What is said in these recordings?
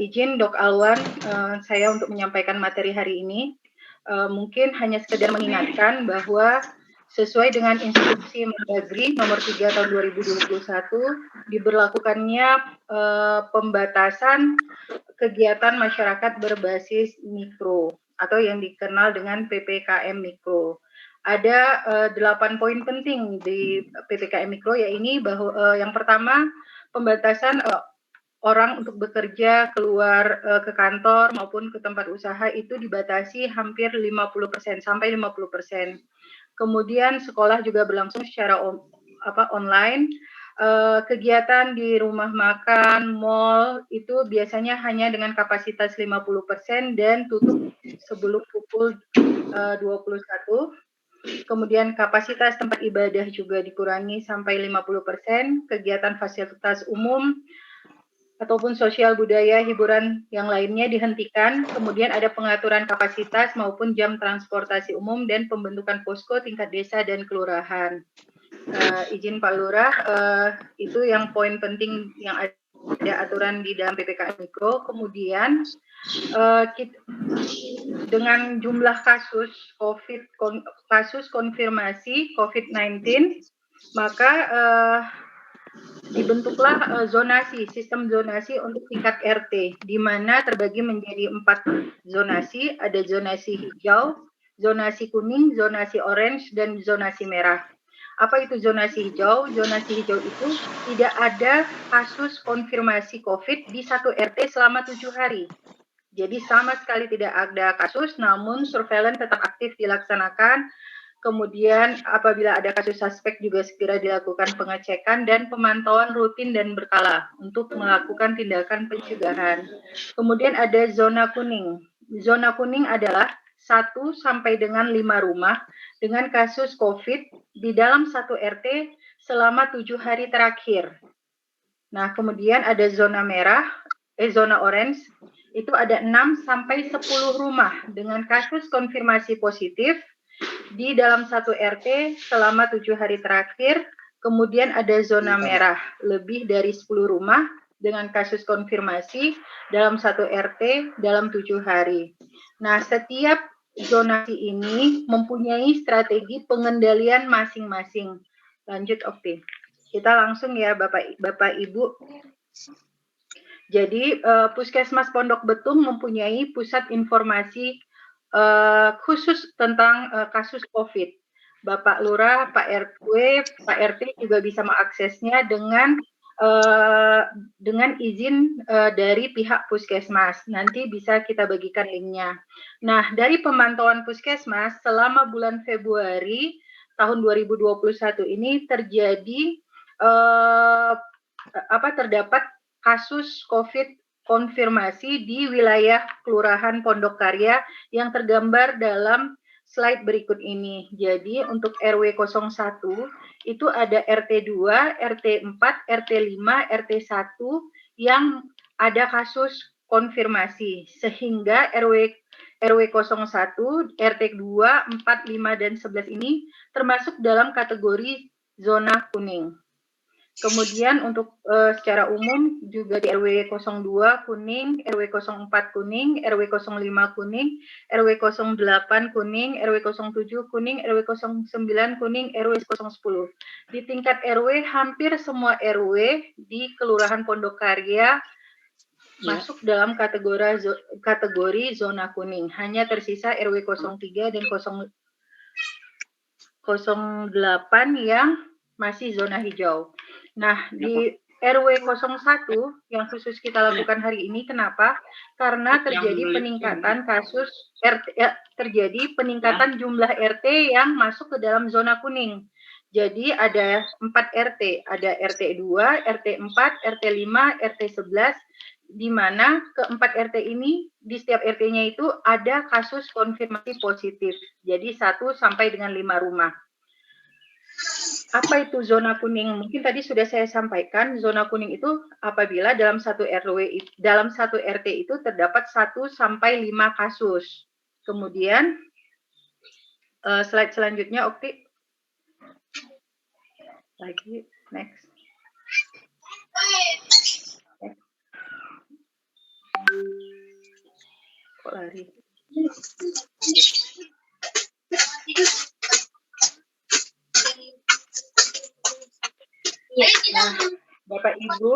Izin Dok Alwan, saya untuk menyampaikan materi hari ini. Mungkin hanya sekedar mengingatkan bahwa sesuai dengan instruksi Mendagri nomor 3 tahun 2021 diberlakukannya pembatasan kegiatan masyarakat berbasis mikro atau yang dikenal dengan PPKM mikro. Ada 8 poin penting di PPKM mikro, yaitu bahwa yang pertama pembatasan orang untuk bekerja keluar ke kantor maupun ke tempat usaha itu dibatasi hampir 50% sampai 50%. Kemudian sekolah juga berlangsung secara online. Kegiatan di rumah makan, mall itu biasanya hanya dengan kapasitas 50% dan tutup sebelum pukul 21. Kemudian kapasitas tempat ibadah juga dikurangi sampai 50%, kegiatan fasilitas umum ataupun sosial budaya hiburan yang lainnya dihentikan. Kemudian ada pengaturan kapasitas maupun jam transportasi umum dan pembentukan posko tingkat desa dan kelurahan. Izin Pak Lurah, itu yang poin penting yang ada aturan di dalam PPKM Mikro. Kemudian dengan jumlah kasus konfirmasi COVID-19, maka dibentuklah sistem zonasi untuk tingkat RT, di mana terbagi menjadi 4 zonasi, ada zonasi hijau, zonasi kuning, zonasi orange, dan zonasi merah. Apa itu zonasi hijau? Zonasi hijau itu tidak ada kasus konfirmasi COVID di satu RT selama 7 hari. Jadi sama sekali tidak ada kasus, namun surveillance tetap aktif dilaksanakan. Kemudian apabila ada kasus suspek juga segera dilakukan pengecekan dan pemantauan rutin dan berkala untuk melakukan tindakan pencegahan. Kemudian ada zona kuning. Zona kuning adalah 1 sampai dengan 5 rumah dengan kasus COVID di dalam satu RT selama 7 hari terakhir. Nah, kemudian ada zona merah, zona orange, itu ada 6 sampai 10 rumah dengan kasus konfirmasi positif di dalam satu RT selama 7 hari terakhir. Kemudian ada zona merah, lebih dari 10 rumah dengan kasus konfirmasi dalam satu RT dalam 7 hari. Nah, setiap zonasi ini mempunyai strategi pengendalian masing-masing. Lanjut, Okti. Kita langsung ya, Bapak Ibu. Jadi, Puskesmas Pondok Betung mempunyai pusat informasi khusus tentang kasus COVID. Bapak Lurah, Pak RW, Pak RT juga bisa mengaksesnya dengan izin dari pihak Puskesmas. Nanti bisa kita bagikan linknya. Nah, dari pemantauan Puskesmas selama bulan Februari tahun 2021 ini terjadi terdapat kasus COVID konfirmasi di wilayah Kelurahan Pondok Karya yang tergambar dalam slide berikut ini. Jadi untuk RW 01 itu ada RT 2, RT 4, RT 5, RT 1 yang ada kasus konfirmasi, sehingga RW 01, RT 2, 4, 5, dan 11 ini termasuk dalam kategori zona kuning. Kemudian untuk secara umum juga di RW 02 kuning, RW 04 kuning, RW 05 kuning, RW 08 kuning, RW 07 kuning, RW 09 kuning, RW 010. Di tingkat RW hampir semua RW di Kelurahan Pondok Karya masuk dalam kategori zona kuning. Hanya tersisa RW 03 dan 08 yang masih zona hijau. Nah, di RW 01 yang khusus kita lakukan hari ini, kenapa? Karena terjadi peningkatan kasus peningkatan jumlah RT yang masuk ke dalam zona kuning. Jadi ada 4 RT, ada RT 2, RT 4, RT 5, RT 11, di mana keempat RT ini di setiap RT-nya itu ada kasus konfirmasi positif. Jadi 1 sampai dengan 5 rumah. Apa itu zona kuning? Mungkin tadi sudah saya sampaikan, zona kuning itu apabila dalam satu RT itu terdapat 1 sampai 5 kasus. Kemudian slide selanjutnya, Okti. Lagi, next. lari. Nah, Bapak Ibu,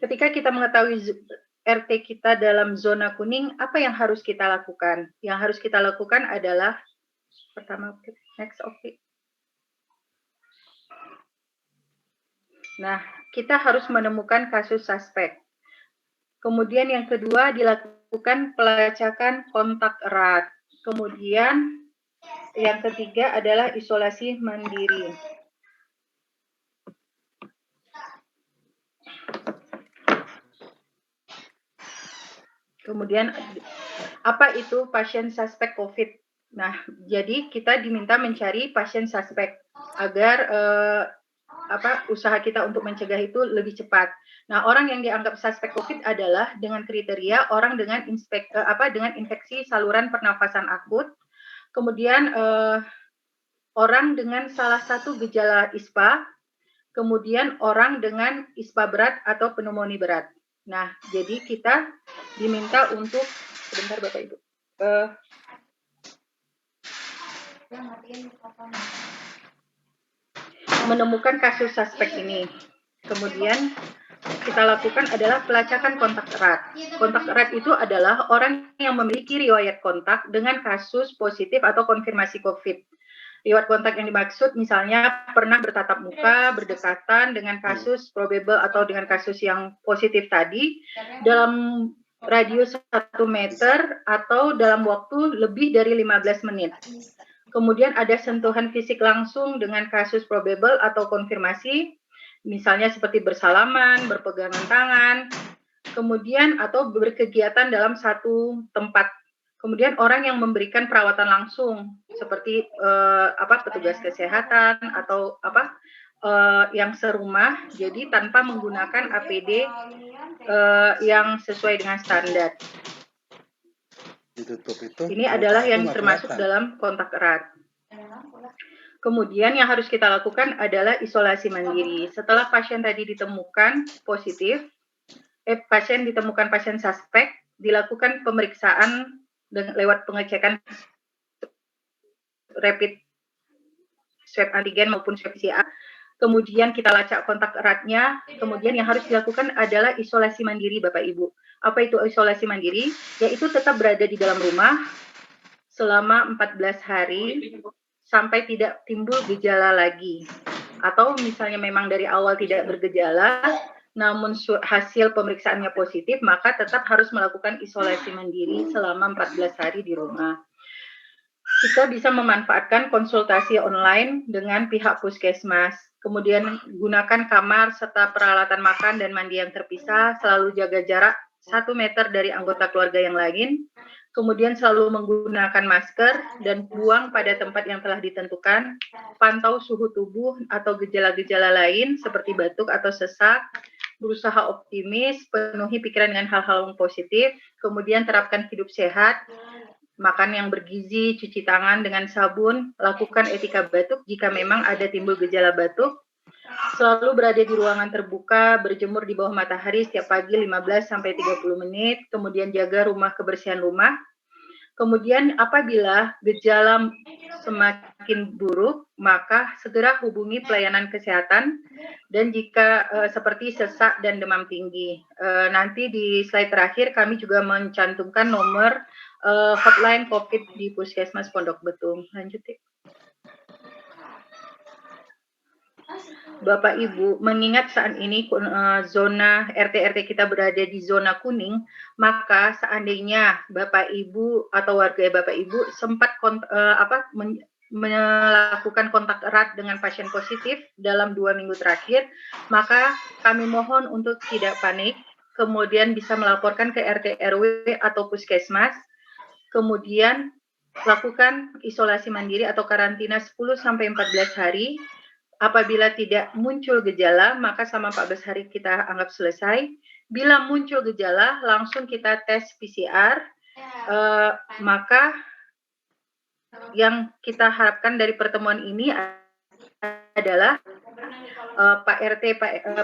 ketika kita mengetahui RT kita dalam zona kuning, apa yang harus kita lakukan? Yang harus kita lakukan adalah pertama, next, oke. Nah, kita harus menemukan kasus suspek. Kemudian yang kedua dilakukan pelacakan kontak erat. Kemudian yang ketiga adalah isolasi mandiri. Kemudian apa itu pasien suspek COVID? Nah, jadi kita diminta mencari pasien suspek agar usaha kita untuk mencegah itu lebih cepat. Nah, orang yang dianggap suspek COVID adalah dengan kriteria orang dengan dengan infeksi saluran pernafasan akut, kemudian orang dengan salah satu gejala ISPA, kemudian orang dengan ISPA berat atau pneumonia berat. Nah, jadi kita diminta untuk sebentar Bapak Ibu. Menemukan kasus suspek ini. Kemudian kita lakukan adalah pelacakan kontak erat. Kontak erat itu adalah orang yang memiliki riwayat kontak dengan kasus positif atau konfirmasi COVID. Riwayat kontak yang dimaksud misalnya pernah bertatap muka, berdekatan dengan kasus probable atau dengan kasus yang positif tadi dalam radius 1 meter atau dalam waktu lebih dari 15 menit. Kemudian ada sentuhan fisik langsung dengan kasus probable atau konfirmasi, misalnya seperti bersalaman, berpegangan tangan, kemudian atau berkegiatan dalam satu tempat. Kemudian orang yang memberikan perawatan langsung seperti petugas kesehatan atau yang serumah, jadi tanpa menggunakan APD yang sesuai dengan standar. Ini adalah yang termasuk dalam kontak erat. Kemudian yang harus kita lakukan adalah isolasi mandiri. Setelah pasien tadi ditemukan positif, pasien suspek, dilakukan pemeriksaan lewat pengecekan rapid swab antigen maupun swab PCR. Kemudian kita lacak kontak eratnya. Kemudian yang harus dilakukan adalah isolasi mandiri, Bapak Ibu. Apa itu isolasi mandiri? Yaitu tetap berada di dalam rumah selama 14 hari sampai tidak timbul gejala lagi. Atau misalnya memang dari awal tidak bergejala, namun hasil pemeriksaannya positif, maka tetap harus melakukan isolasi mandiri selama 14 hari di rumah. Kita bisa memanfaatkan konsultasi online dengan pihak puskesmas. Kemudian gunakan kamar serta peralatan makan dan mandi yang terpisah, selalu jaga jarak 1 meter dari anggota keluarga yang lain. Kemudian selalu menggunakan masker dan buang pada tempat yang telah ditentukan. Pantau suhu tubuh atau gejala-gejala lain seperti batuk atau sesak. Berusaha optimis, penuhi pikiran dengan hal-hal yang positif. Kemudian terapkan hidup sehat, makan yang bergizi, cuci tangan dengan sabun, lakukan etika batuk jika memang ada timbul gejala batuk. Selalu berada di ruangan terbuka, berjemur di bawah matahari setiap pagi 15-30 menit, kemudian jaga kebersihan rumah. Kemudian apabila gejala semakin buruk, maka segera hubungi pelayanan kesehatan dan jika seperti sesak dan demam tinggi. Nanti di slide terakhir kami juga mencantumkan nomor hotline COVID di Puskesmas Pondok Betung. Lanjut, ya. Bapak Ibu, mengingat saat ini zona RT-RT kita berada di zona kuning, maka seandainya Bapak Ibu atau warga Bapak Ibu sempat melakukan kontak erat dengan pasien positif dalam 2 minggu terakhir, maka kami mohon untuk tidak panik, kemudian bisa melaporkan ke RT RW atau puskesmas, kemudian lakukan isolasi mandiri atau karantina 10-14 hari. Apabila tidak muncul gejala, maka selama 14 hari kita anggap selesai. Bila muncul gejala, langsung kita tes PCR, maka yang kita harapkan dari pertemuan ini adalah Pak RT,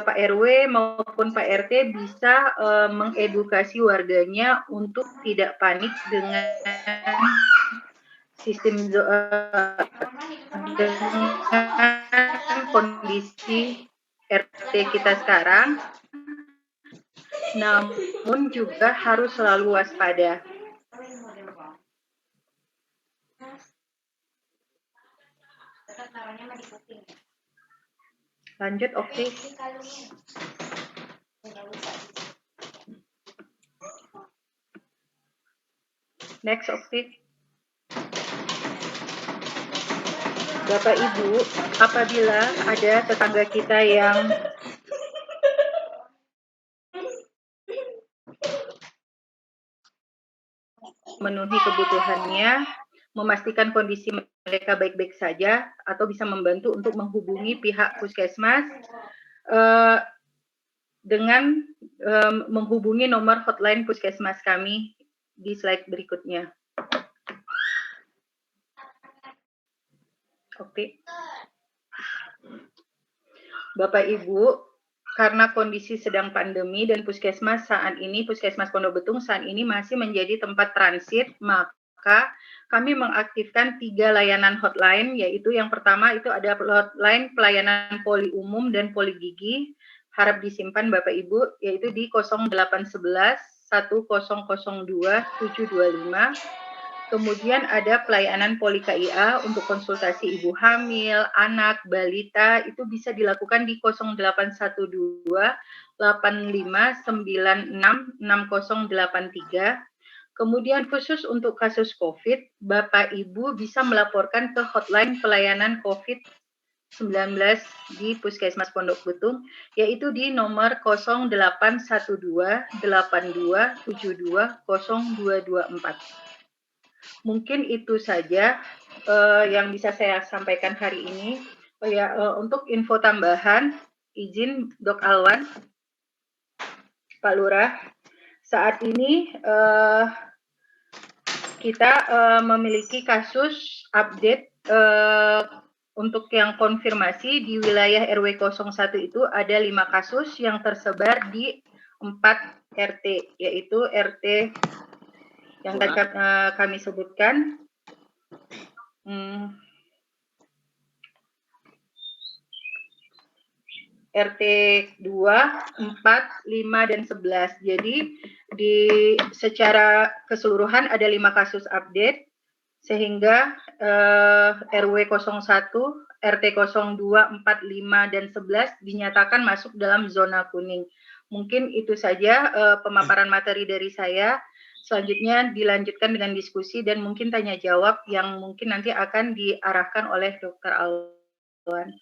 Pak RW maupun Pak RT bisa mengedukasi warganya untuk tidak panik dengan sistem dengan kondisi RT kita sekarang, namun juga harus selalu waspada. Lanjut, oke. Next, oke. Bapak Ibu, apabila ada tetangga kita yang memenuhi kebutuhannya, memastikan kondisi mereka baik-baik saja, atau bisa membantu untuk menghubungi pihak puskesmas dengan menghubungi nomor hotline puskesmas kami di slide berikutnya. Oke. Bapak Ibu, karena kondisi sedang pandemi dan puskesmas Pondok Betung saat ini masih menjadi tempat transit, maka kami mengaktifkan 3 layanan hotline, yaitu yang pertama itu ada hotline pelayanan poli umum dan poli gigi, harap disimpan Bapak Ibu, yaitu di 0811 1002 725. Kemudian ada pelayanan poli KIA untuk konsultasi ibu hamil, anak, balita, itu bisa dilakukan di 0812 8596 6083. Kemudian khusus untuk kasus COVID, Bapak Ibu bisa melaporkan ke hotline pelayanan COVID-19 di Puskesmas Pondok Betung, yaitu di nomor 0812 82 72 0224. Mungkin itu saja yang bisa saya sampaikan hari ini. Untuk info tambahan, izin Dok Alwan, Pak Lurah, saat ini kita memiliki kasus update untuk yang konfirmasi di wilayah RW 01 itu ada 5 kasus yang tersebar di 4 RT, yaitu RT yang tadi kami sebutkan, RT 2, 4, 5, dan 11. Jadi secara keseluruhan ada 5 kasus update, sehingga RW 01, RT 02, 4, 5, dan 11 dinyatakan masuk dalam zona kuning. Mungkin itu saja pemaparan materi dari saya. Selanjutnya dilanjutkan dengan diskusi dan mungkin tanya jawab yang mungkin nanti akan diarahkan oleh Dr. Alwan.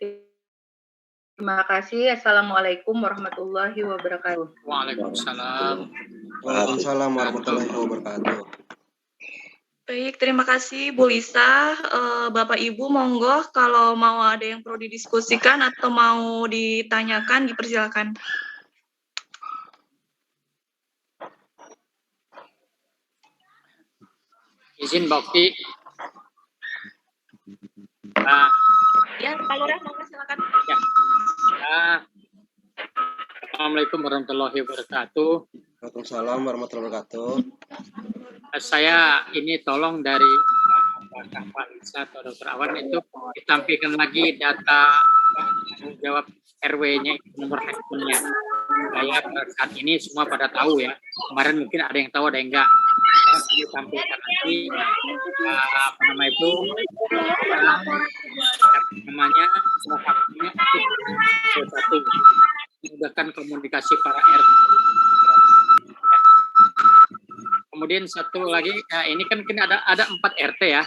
Terima kasih. Assalamualaikum warahmatullahi wabarakatuh. Waalaikumsalam. Waalaikumsalam warahmatullahi wabarakatuh. Baik, terima kasih Bu Lisa. Bapak Ibu, monggo kalau mau ada yang perlu didiskusikan atau mau ditanyakan, dipersilakan. Izin Bakti. Ya, Pak Lurah, monggo silakan. Ya. Assalamualaikum warahmatullahi wabarakatuh. Waalaikumsalam warahmatullahi wabarakatuh. Saya ini tolong dari apakah Pak Lisa atau Dr. Awan itu ditampilkan lagi data tanggung jawab RW-nya, nomor handphone-nya. Saya saat ini semua pada tahu ya. Kemarin mungkin ada yang tahu, ada yang enggak. Saya ditampilkan nanti apa nama itu namanya semua faktornya itu satu, memudahkan komunikasi para RT. Kemudian satu lagi, ini kan ada 4 RT ya.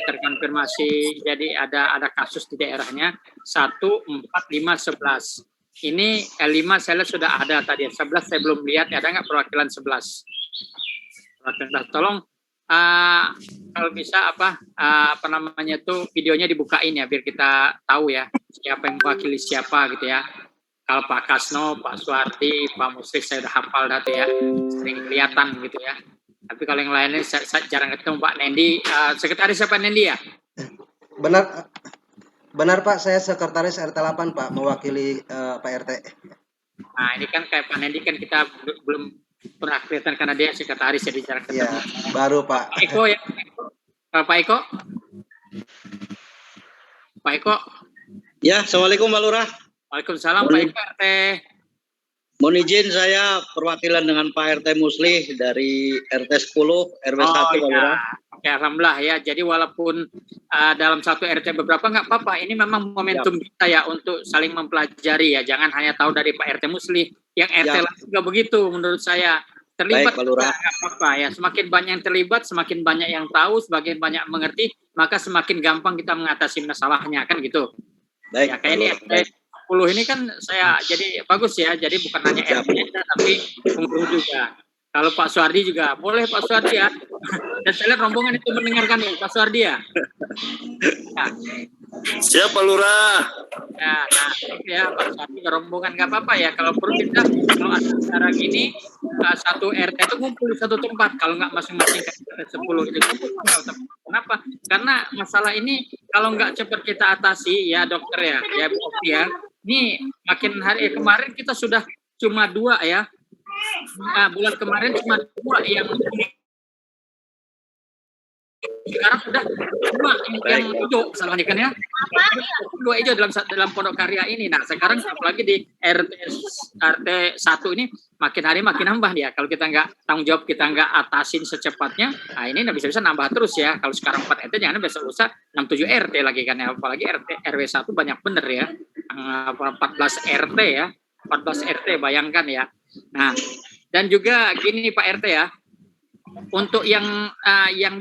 Terkonfirmasi, jadi ada kasus di daerahnya 1, 4, 5, 11. Ini 5 saya lihat sudah ada tadi, 11 saya belum lihat, ada nggak perwakilan 11? Tolong kalau bisa apa namanya itu videonya dibukain ya, biar kita tahu ya siapa yang mewakili siapa gitu ya. Kalau Pak Kasno, Pak Suwardi, Pak Musrik saya udah hafal data ya, sering kelihatan gitu ya. Tapi kalau yang lainnya saya jarang ketemu. Pak Nendi, sekretaris siapa Nendi ya? Benar. Benar Pak, saya sekretaris RT 8 Pak, mewakili Pak RT. Nah, ini kan kayak Pak Nendi kan kita belum pernah kelihatan karena dia sekretaris jadi jarang Iya, ketemu. baru Pak. Pak Eko ya. Pak Eko. Pak Eko. Ya, Assalamualaikum Pak Lurah. Waalaikumsalam Pak Eko RT. Mohon izin saya perwakilan dengan Pak RT Muslih dari RT 10 RW 1 Pak Lurah. Oke, alhamdulillah ya. Jadi walaupun dalam satu RT beberapa nggak apa-apa. Ini memang momentum kita ya untuk saling mempelajari ya. Jangan hanya tahu dari Pak RT Muslih. Yang RT lain juga begitu menurut saya. Terlibat Baik, Pak Lurah. nggak apa-apa ya. Semakin banyak yang terlibat, semakin banyak yang tahu, semakin banyak mengerti, maka semakin gampang kita mengatasi masalahnya kan gitu. Baik, Ya kayak ini Pak Lurah. RT 10 ini kan saya jadi bagus ya. Jadi bukan hanya RT tapi pengurus juga. Kalau Pak Suardi juga boleh Pak Suardi ya. Dan saya lihat rombongan itu mendengarkan ya Pak Suardi ya. Ya, Siap Pak Lurah. ya, nah ya Pak Suardi ke rombongan nggak apa-apa ya. Kalau perlu kita kalau ada acara gini satu RT itu ngumpul di satu tempat. Kalau nggak masing-masing RT 10 itu ngumpul. Kenapa? Karena masalah ini kalau nggak cepat kita atasi ya dokter ya Bu Oki ya. Ini makin hari kemarin kita sudah cuma 2 ya. Nah, bulan kemarin cuma 2 yang sekarang udah 2 yang hijau masalahnya kan ya. 2 hijau dalam pondok karya ini. Nah, sekarang apalagi di RT 1 ini makin hari makin nambah ya. Kalau kita nggak tanggung jawab, kita nggak atasin secepatnya, nah ini nggak bisa nambah terus ya. Kalau sekarang 4 RT jangan bisa 6-7 RT lagi kan ya. Apalagi RW 1 banyak bener ya. 14 RT ya. 14 RT bayangkan ya. Nah, dan juga gini Pak RT ya. Untuk yang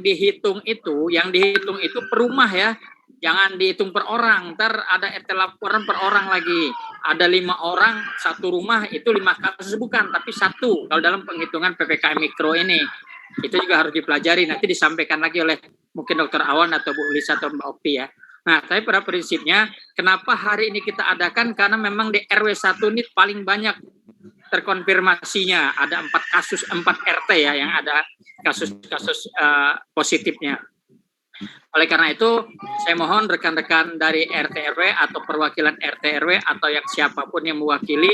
dihitung itu per rumah ya. Jangan dihitung per orang. Ntar ada RT laporan per orang lagi. Ada 5 orang satu rumah itu 5 kasus bukan, tapi 1 kalau dalam penghitungan PPKM mikro ini. Itu juga harus dipelajari. Nanti disampaikan lagi oleh mungkin Dr. Awan atau Bu Lisa atau Mbak Okti ya. Nah, tapi pada prinsipnya kenapa hari ini kita adakan karena memang di RW 1 ini paling banyak terkonfirmasinya. Ada 4 kasus 4 RT ya yang ada kasus-kasus positifnya. Oleh karena itu, saya mohon rekan-rekan dari RT RW atau perwakilan RT RW atau yang siapapun yang mewakili,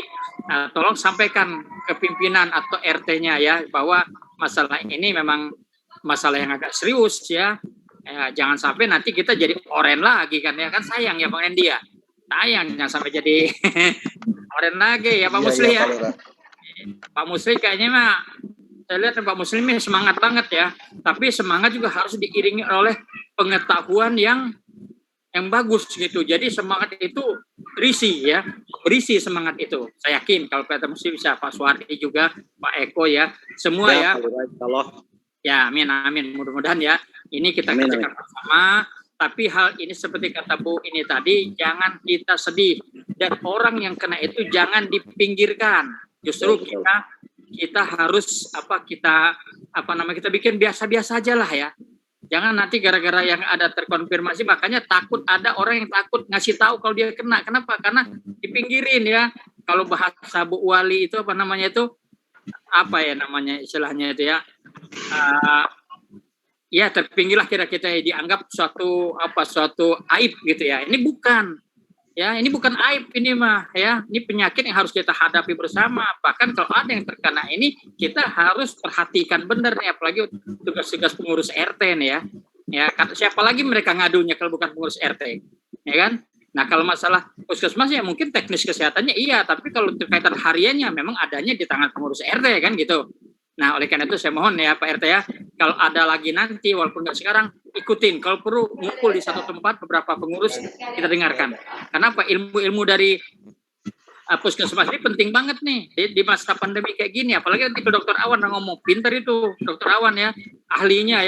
tolong sampaikan ke pimpinan atau RT-nya ya bahwa masalah ini memang masalah yang agak serius ya. Jangan sampai nanti kita jadi oren lagi kan ya, kan sayang ya Bang Endi ya. Sayang jangan sampai jadi oren lagi ya Pak Musli ya. Pak Musli kayaknya mah saya lihat Pak Muslim ini semangat banget ya. Tapi semangat juga harus diiringi oleh pengetahuan yang bagus gitu. Jadi semangat itu berisi semangat itu. Saya yakin kalau Pak Muslim bisa, Pak Suwardi juga, Pak Eko ya, semua ya. Ya, amin. Mudah-mudahan ya. Ini kita kerjakan bersama. Tapi hal ini seperti kata Bu ini tadi, jangan kita sedih. Dan orang yang kena itu jangan dipinggirkan. Justru kita harus kita bikin biasa-biasa aja lah ya. Jangan nanti gara-gara yang ada terkonfirmasi, makanya takut ada orang yang takut ngasih tahu kalau dia kena. Kenapa? Karena dipinggirin ya. Kalau bahasa Bu Wali itu istilahnya itu ya. Ya terpinggirlah kira-kira dianggap suatu aib gitu ya. Ini bukan. Ya, ini bukan aib ini mah ya. Ini penyakit yang harus kita hadapi bersama. Bahkan kalau ada yang terkena ini, kita harus perhatikan benar nih, apalagi tugas-tugas pengurus RT nih ya. Ya, siapa lagi mereka ngadunya kalau bukan pengurus RT, ya kan? Nah, kalau masalah puskesmas ya mungkin teknis kesehatannya iya, tapi kalau terkaitan hariannya memang adanya di tangan pengurus RT kan gitu. Nah, oleh karena itu saya mohon ya Pak RT ya, kalau ada lagi nanti walaupun nggak sekarang, ikutin. Kalau perlu ngumpul di satu tempat beberapa pengurus kita dengarkan. Kenapa? Ilmu dari puskesmas ini penting banget nih di masa pandemi kayak gini. Apalagi nanti ke Dokter Awan yang ngomong, pinter itu Dokter Awan ya, ahlinya.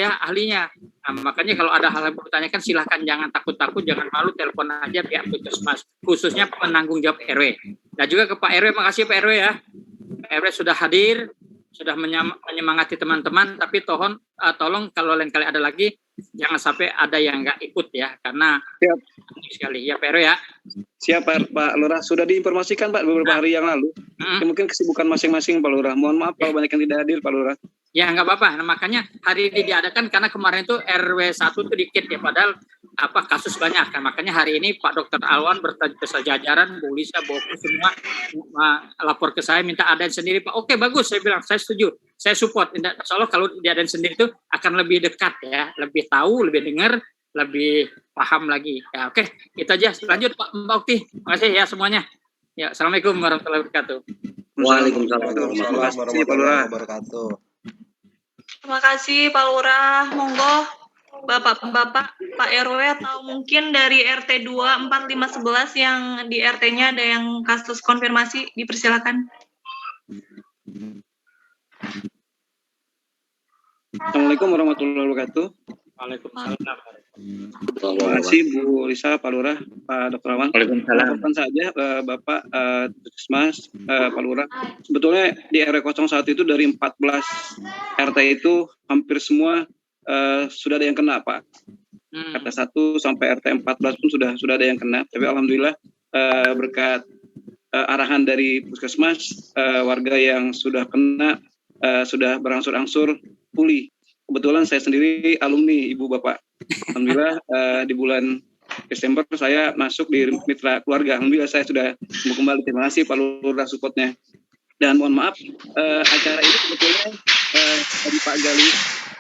Nah, makanya kalau ada hal yang bertanyakan silahkan jangan takut-takut, jangan malu, telepon aja pihak puskesmas, khususnya penanggung jawab RW. Dan juga ke Pak RW, makasih Pak RW ya. Pak RW sudah hadir, sudah menyemangati teman-teman, tapi tolong kalau lain kali ada lagi jangan sampai ada yang nggak ikut ya, karena Siap sekali ya Pak RW ya. Siap Pak Lurah, sudah diinformasikan Pak beberapa hari yang lalu. Mungkin kesibukan masing-masing Pak Lurah. Mohon maaf kalau banyak yang tidak hadir Pak Lurah. Ya nggak apa-apa. Nah, makanya hari ini diadakan karena kemarin itu RW 1 itu dikit ya, padahal kasus banyak kan. Makanya hari ini Pak Dr. Alwan bersejajaran, Bu Lisa, Bu Oku semua lapor ke saya minta adain sendiri Pak. Oke bagus, saya bilang saya setuju, saya support. Insya Allah kalau diadain sendiri itu akan lebih dekat ya, lebih tahu, lebih dengar, lebih paham lagi. Ya oke, itu aja. Lanjut Pak Mbak Okti. Terima kasih ya semuanya. Ya, assalamualaikum warahmatullahi wabarakatuh. Waalaikumsalam warahmatullahi wabarakatuh. Terima kasih Pak Lurah. Monggo Bapak-bapak, Pak RW atau mungkin dari RT 2 4 5 11 yang di RT-nya ada yang kasus konfirmasi, dipersilakan. Assalamualaikum warahmatullahi wabarakatuh. Waalaikumsalam. Terima kasih Bu Lisa, Pak Lurah, Pak Dr. Awan. Waalaikumsalam. Laporkan saja Bapak Puskesmas, Pak Lurah. Sebetulnya di RW 01 itu dari 14 RT itu hampir semua sudah ada yang kena Pak. RT 1 sampai RT 14 pun sudah ada yang kena. Tapi alhamdulillah berkat arahan dari Puskesmas, warga yang sudah kena sudah berangsur-angsur pulih. Kebetulan saya sendiri alumni Ibu Bapak. Alhamdulillah di bulan Desember saya masuk di mitra keluarga. Alhamdulillah saya sudah sembuh kembali. Terima kasih Pak Lurah supportnya. Dan mohon maaf acara ini sebetulnya dari Pak Gali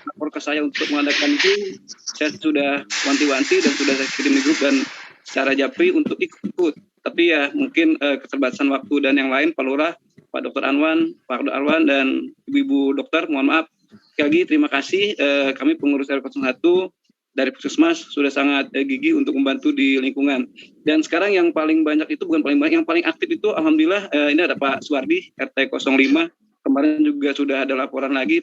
lapor ke saya untuk mengadakan itu, saya sudah wanti-wanti dan sudah saya kirim di grup dan secara japri untuk ikut. Tapi ya mungkin keterbatasan waktu dan yang lain, Pak Lurah, Pak Dr. Anwan, Pak Dr. Arwan dan ibu-ibu dokter, mohon maaf. Sekali lagi terima kasih, kami pengurus RW 01 dari Puskesmas sudah sangat gigih untuk membantu di lingkungan. Dan sekarang yang paling banyak itu bukan paling banyak, yang paling aktif itu alhamdulillah ini ada Pak Suwardi RT 05. Kemarin juga sudah ada laporan lagi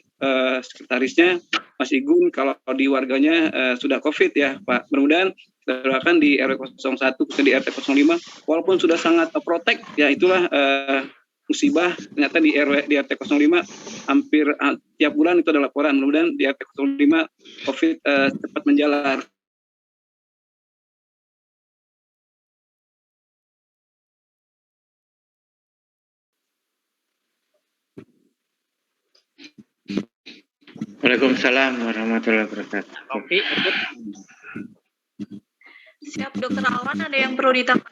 sekretarisnya Mas Igun kalau di warganya sudah COVID ya Pak. Mudah-mudahan kita doakan di RW 01 khususnya di RT 05 walaupun sudah sangat protek ya itulah musibah ternyata di RT 05 hampir tiap bulan itu ada laporan. Mudah-mudahan di RT 05 COVID cepat menjalar. Waalaikumsalam warahmatullahi wabarakatuh. Oke, Siap, Dr. Alwan, ada yang perlu ditambah?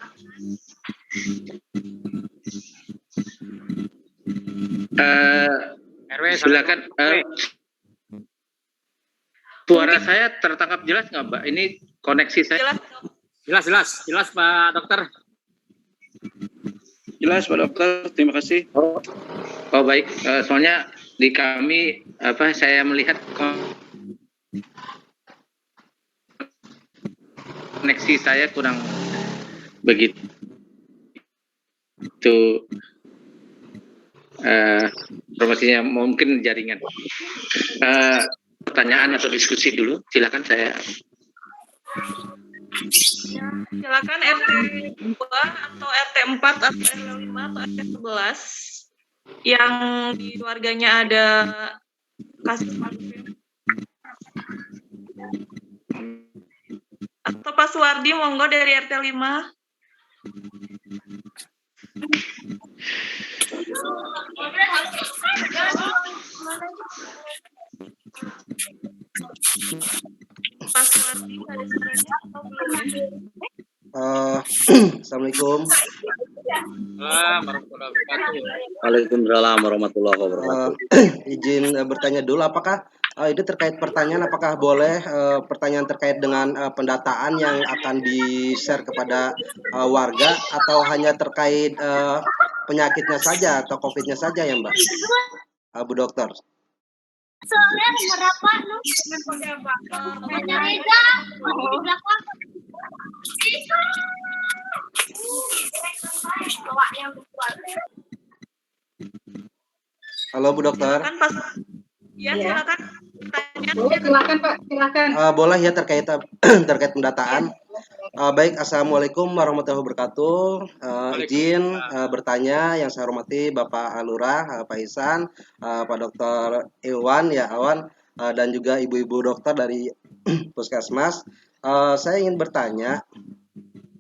RW Silakan. Suara saya tertangkap jelas nggak, Mbak? Ini koneksi saya. Jelas Pak Dokter. Jelas Pak Dokter, terima kasih. Oh baik, soalnya di kami saya melihat koneksi saya kurang begitu informasinya, mungkin jaringan. Pertanyaan atau diskusi dulu, silakan saya. Ya, silakan RT 2 atau RT 4 atau RT 5 atau RT 11 yang di keluarganya ada kasus konfirmasi. Atau Pak Suwardi, monggo dari RT 5. Pak Suwardi, ada suaranya atau belum ya? Assalamualaikum. Waalaikumsalam warahmatullahi wabarakatuh. Izin bertanya dulu, apakah ini terkait pertanyaan, apakah boleh pertanyaan terkait dengan pendataan yang akan di-share kepada warga atau hanya terkait penyakitnya saja atau COVID-nya saja ya Mbak? Bu Dokter. Halo Bu Dokter. Silakan Pak. Ya, silakan. Boleh, silakan Pak, silakan. Boleh ya terkait pendataan. Baik, assalamualaikum warahmatullahi wabarakatuh. Izin bertanya yang saya hormati Bapak Lurah, Pak Ihsan, Pak Dr. Iwan ya Awan, dan juga ibu-ibu dokter dari Puskesmas. Saya ingin bertanya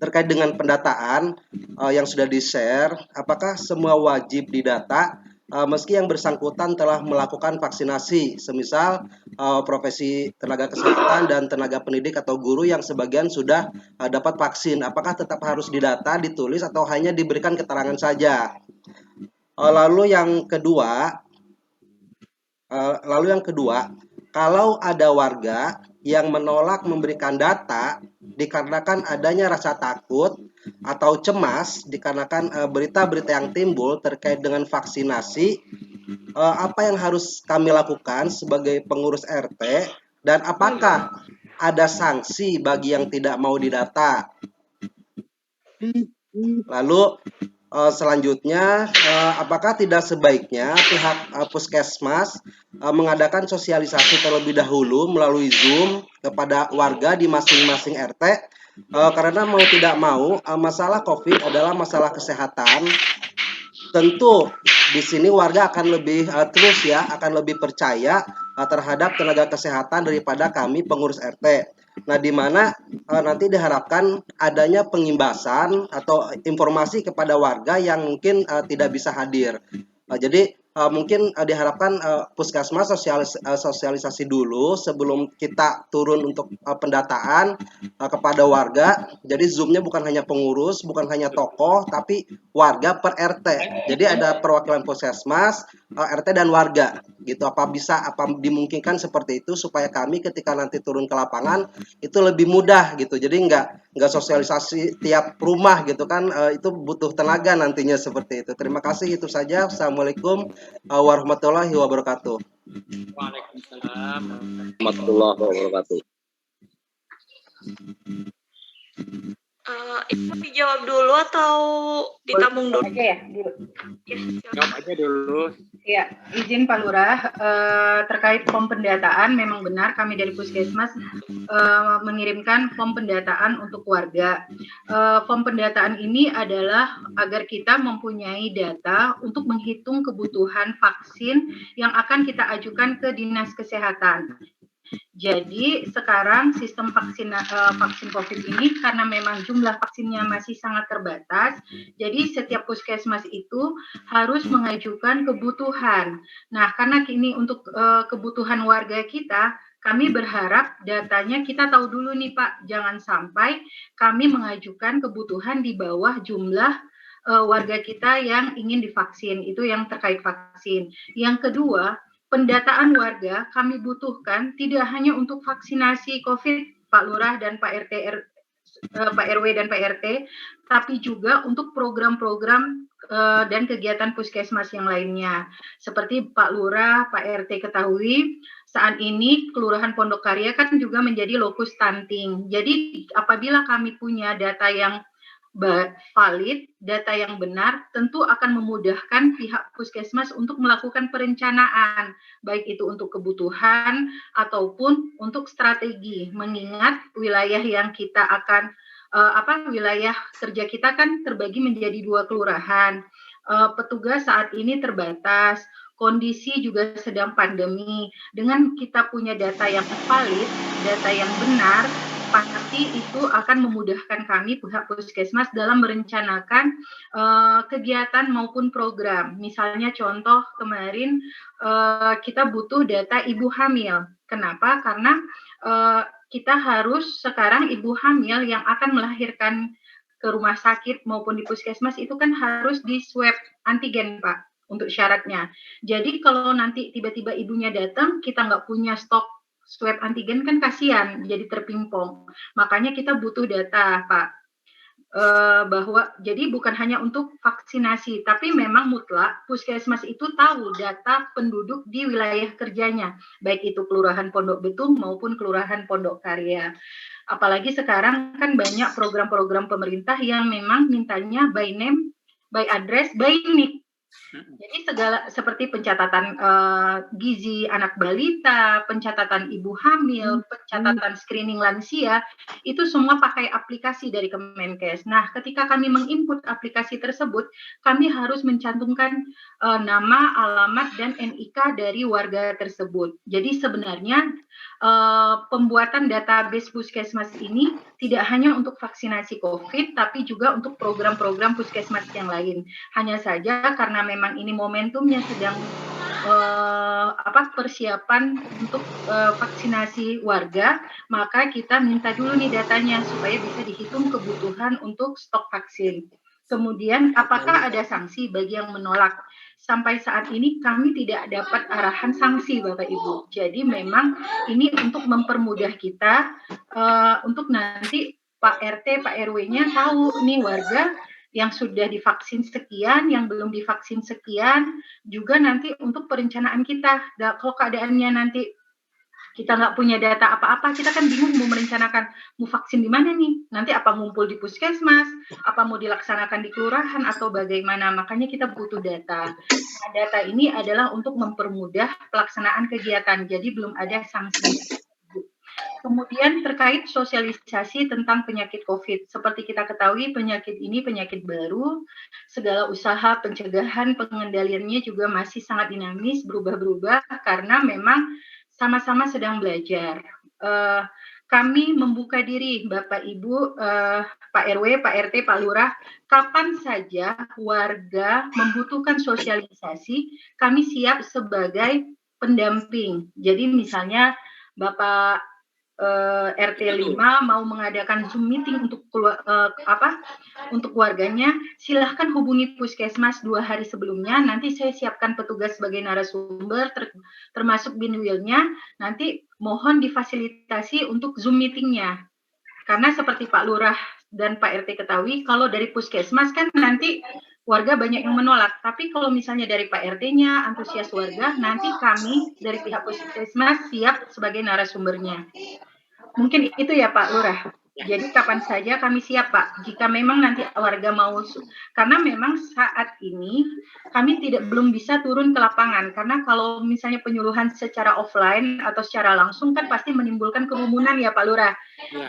terkait dengan pendataan yang sudah di-share, apakah semua wajib didata meski yang bersangkutan telah melakukan vaksinasi, semisal profesi tenaga kesehatan dan tenaga pendidik atau guru yang sebagian sudah dapat vaksin. Apakah tetap harus didata, ditulis, atau hanya diberikan keterangan saja? Lalu yang kedua, kalau ada warga yang menolak memberikan data dikarenakan adanya rasa takut atau cemas dikarenakan berita-berita yang timbul terkait dengan vaksinasi, apa yang harus kami lakukan sebagai pengurus RT, dan apakah ada sanksi bagi yang tidak mau didata? Lalu selanjutnya, apakah tidak sebaiknya pihak puskesmas mengadakan sosialisasi terlebih dahulu melalui Zoom kepada warga di masing-masing RT? Karena mau tidak mau, masalah COVID adalah masalah kesehatan. Tentu di sini warga akan lebih akan lebih percaya terhadap tenaga kesehatan daripada kami pengurus RT. Nah, di mana nanti diharapkan adanya pengimbasan atau informasi kepada warga yang mungkin tidak bisa hadir. Jadi mungkin diharapkan puskesmas sosialisasi dulu sebelum kita turun untuk pendataan kepada warga. Jadi Zoom-nya bukan hanya pengurus, bukan hanya tokoh, tapi warga per RT. Jadi ada perwakilan puskesmas, RT dan warga. Gitu. Apa dimungkinkan seperti itu supaya kami ketika nanti turun ke lapangan itu lebih mudah gitu. Jadi nggak sosialisasi tiap rumah gitu kan, itu butuh tenaga nantinya seperti itu. Terima kasih, itu saja. Assalamualaikum warahmatullahi wabarakatuh. Waalaikumsalam. Warahmatullahi wabarakatuh. Itu dijawab dulu atau ditambung dulu? Aja ya dulu. Jawab aja dulu. Ya, izin Pak Lurah, terkait form pendataan memang benar kami dari Puskesmas mengirimkan form pendataan untuk warga. Form pendataan ini adalah agar kita mempunyai data untuk menghitung kebutuhan vaksin yang akan kita ajukan ke Dinas Kesehatan. Jadi sekarang sistem vaksin COVID ini karena memang jumlah vaksinnya masih sangat terbatas, jadi setiap puskesmas itu harus mengajukan kebutuhan. Nah, karena ini untuk kebutuhan warga kita, kami berharap datanya kita tahu dulu nih Pak, jangan sampai kami mengajukan kebutuhan di bawah jumlah warga kita yang ingin divaksin, itu yang terkait vaksin. Yang kedua, pendataan warga kami butuhkan tidak hanya untuk vaksinasi COVID, Pak Lurah dan Pak RW dan Pak RT, tapi juga untuk program-program dan kegiatan puskesmas yang lainnya. Seperti Pak Lurah, Pak RT ketahui, saat ini Kelurahan Pondok Karya kan juga menjadi lokus stunting. Jadi apabila kami punya data yang valid, data yang benar, tentu akan memudahkan pihak puskesmas untuk melakukan perencanaan, baik itu untuk kebutuhan ataupun untuk strategi, mengingat wilayah yang kita akan, wilayah kerja kita kan terbagi menjadi 2 kelurahan. Petugas saat ini terbatas, kondisi juga sedang pandemi. Dengan kita punya data yang valid, data yang benar, pasti itu akan memudahkan kami pihak puskesmas dalam merencanakan kegiatan maupun program. Misalnya contoh kemarin kita butuh data ibu hamil. Kenapa? Karena kita harus sekarang ibu hamil yang akan melahirkan ke rumah sakit maupun di puskesmas itu kan harus di swab antigen Pak untuk syaratnya. Jadi kalau nanti tiba-tiba ibunya datang kita nggak punya stok swab antigen kan kasihan, jadi terpingpong. Makanya kita butuh data, Pak. Bahwa jadi bukan hanya untuk vaksinasi, tapi memang mutlak puskesmas itu tahu data penduduk di wilayah kerjanya, baik itu Kelurahan Pondok Betung maupun Kelurahan Pondok Karya. Apalagi sekarang kan banyak program-program pemerintah yang memang mintanya by name, by address, by NIK. Jadi segala seperti pencatatan gizi anak balita, pencatatan ibu hamil, pencatatan screening lansia, itu semua pakai aplikasi dari Kemenkes. Nah, ketika kami menginput aplikasi tersebut, kami harus mencantumkan nama, alamat, dan NIK dari warga tersebut. Jadi sebenarnya pembuatan database puskesmas ini tidak hanya untuk vaksinasi COVID, tapi juga untuk program-program puskesmas yang lain. Hanya saja karena memang ini momentumnya sedang persiapan untuk vaksinasi warga, maka kita minta dulu nih datanya supaya bisa dihitung kebutuhan untuk stok vaksin. Kemudian apakah ada sanksi bagi yang menolak? Sampai saat ini kami tidak dapat arahan sanksi Bapak Ibu. Jadi memang ini untuk mempermudah kita untuk nanti Pak RT, Pak RW-nya tahu nih warga yang sudah divaksin sekian, yang belum divaksin sekian, juga nanti untuk perencanaan kita. Kalau keadaannya nanti kita nggak punya data apa-apa, kita kan bingung mau merencanakan mau vaksin di mana nih, nanti apa ngumpul di puskesmas, apa mau dilaksanakan di kelurahan atau bagaimana, makanya kita butuh data. Nah, data ini adalah untuk mempermudah pelaksanaan kegiatan, jadi belum ada sanksi. Kemudian terkait sosialisasi tentang penyakit COVID, seperti kita ketahui penyakit ini penyakit baru, segala usaha pencegahan pengendaliannya juga masih sangat dinamis, berubah-berubah karena memang sama-sama sedang belajar. Kami membuka diri Bapak Ibu, Pak RW, Pak RT, Pak Lurah, kapan saja warga membutuhkan sosialisasi, kami siap sebagai pendamping. Jadi misalnya Bapak RT 5 mau mengadakan Zoom meeting untuk untuk warganya, silahkan hubungi puskesmas 2 hari sebelumnya. Nanti saya siapkan petugas sebagai narasumber, termasuk binwilnya. Nanti mohon difasilitasi untuk Zoom meetingnya. Karena seperti Pak Lurah dan Pak RT ketahui, kalau dari puskesmas kan nanti warga banyak yang menolak. Tapi kalau misalnya dari Pak RT-nya, antusias warga, nanti kami dari pihak puskesmas siap sebagai narasumbernya. Mungkin itu ya Pak Lurah. Jadi kapan saja kami siap Pak, jika memang nanti warga mau, karena memang saat ini kami belum bisa turun ke lapangan, karena kalau misalnya penyuluhan secara offline atau secara langsung kan pasti menimbulkan kerumunan ya Pak Lurah.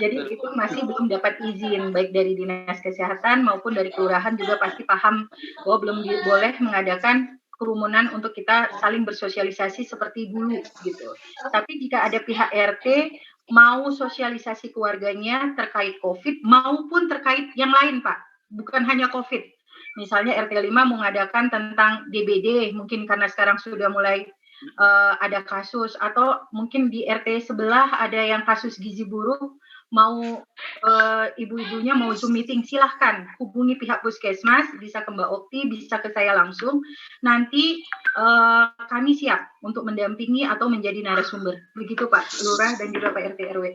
Jadi itu masih belum dapat izin, baik dari Dinas Kesehatan maupun dari Kelurahan juga pasti paham bahwa belum boleh mengadakan kerumunan untuk kita saling bersosialisasi seperti dulu gitu. Tapi jika ada pihak RT mau sosialisasi keluarganya terkait COVID maupun terkait yang lain Pak, bukan hanya COVID. Misalnya RT 5 mengadakan tentang DBD, mungkin karena sekarang sudah mulai ada kasus, atau mungkin di RT sebelah ada yang kasus gizi buruk, mau ibu-ibunya mau Zoom meeting, silahkan hubungi pihak puskesmas, bisa ke Mbak Okti, bisa ke saya langsung. Nanti kami siap untuk mendampingi atau menjadi narasumber. Begitu Pak Lurah dan juga Pak RT RW.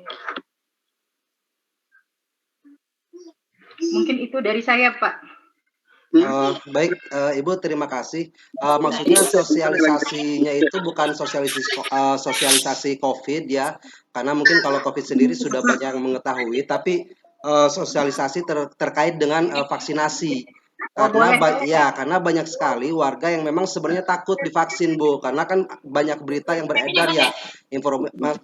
Mungkin itu dari saya Pak. Baik, Ibu terima kasih. Maksudnya sosialisasinya itu bukan sosialisasi COVID ya, karena mungkin kalau COVID sendiri sudah banyak yang mengetahui, tapi sosialisasi terkait dengan vaksinasi. Karena banyak sekali warga yang memang sebenarnya takut divaksin Bu, karena kan banyak berita yang beredar ya,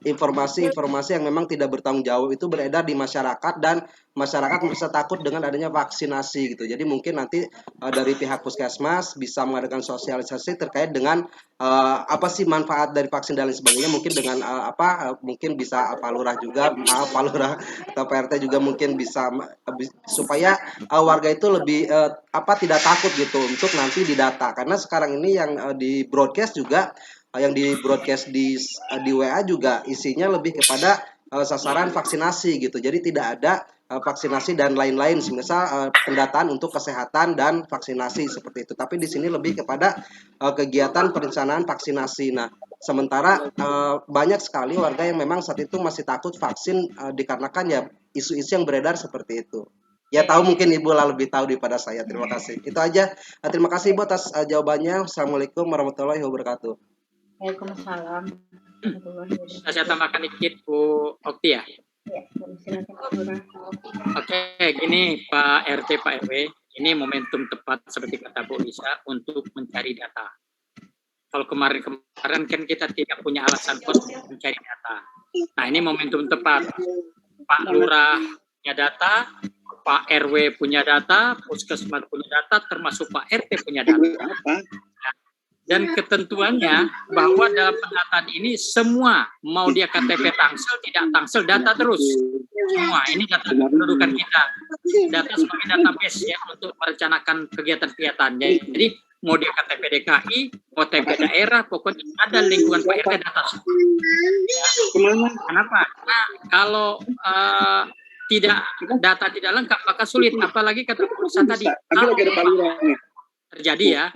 informasi-informasi yang memang tidak bertanggung jawab itu beredar di masyarakat dan masyarakat merasa takut dengan adanya vaksinasi gitu. Jadi mungkin nanti dari pihak puskesmas bisa mengadakan sosialisasi terkait dengan apa sih manfaat dari vaksin dan lain sebagainya. Mungkin dengan mungkin bisa Pak Lurah juga, Pak Lurah atau Pak RT juga mungkin bisa supaya warga itu lebih tidak takut gitu untuk nanti didata. Karena sekarang ini yang di broadcast juga yang di broadcast di WA juga isinya lebih kepada sasaran vaksinasi gitu. Jadi tidak ada vaksinasi dan lain-lain, misal pendataan untuk kesehatan dan vaksinasi seperti itu. Tapi di sini lebih kepada kegiatan perencanaan vaksinasi. Nah, sementara banyak sekali warga yang memang saat itu masih takut vaksin dikarenakan ya isu-isu yang beredar seperti itu. Ya tahu mungkin Ibu lah lebih tahu daripada saya. Terima kasih. Itu aja. Terima kasih Ibu atas jawabannya. Assalamualaikum warahmatullahi wabarakatuh. Waalaikumsalam. Saya tambahkan dikit Bu Okti ya. Ya, silakan Pak Lurah. Oke, gini Pak RT, Pak RW, ini momentum tepat seperti kata Bu Lisa untuk mencari data. Kalau kemarin kan kita tidak punya alasan kuat untuk mencari data. Nah, ini momentum tepat. Pak Lurah punya data, Pak RW punya data, puskesmas punya data, termasuk Pak RT punya data. dan ketentuannya bahwa dalam pendataan ini semua, mau dia KTP Tangsel, tidak Tangsel, data terus. Semua, ini data kependudukan kita. Data sebagai database ya untuk merencanakan kegiatan-kegiatan. Jadi, mau dia KTP DKI, KTP daerah, pokoknya ada lingkungan Pak RT data semua. Kenapa? Nah, kalau data tidak lengkap, maka sulit. Apalagi kata perusahaan tadi, kalau terjadi ya,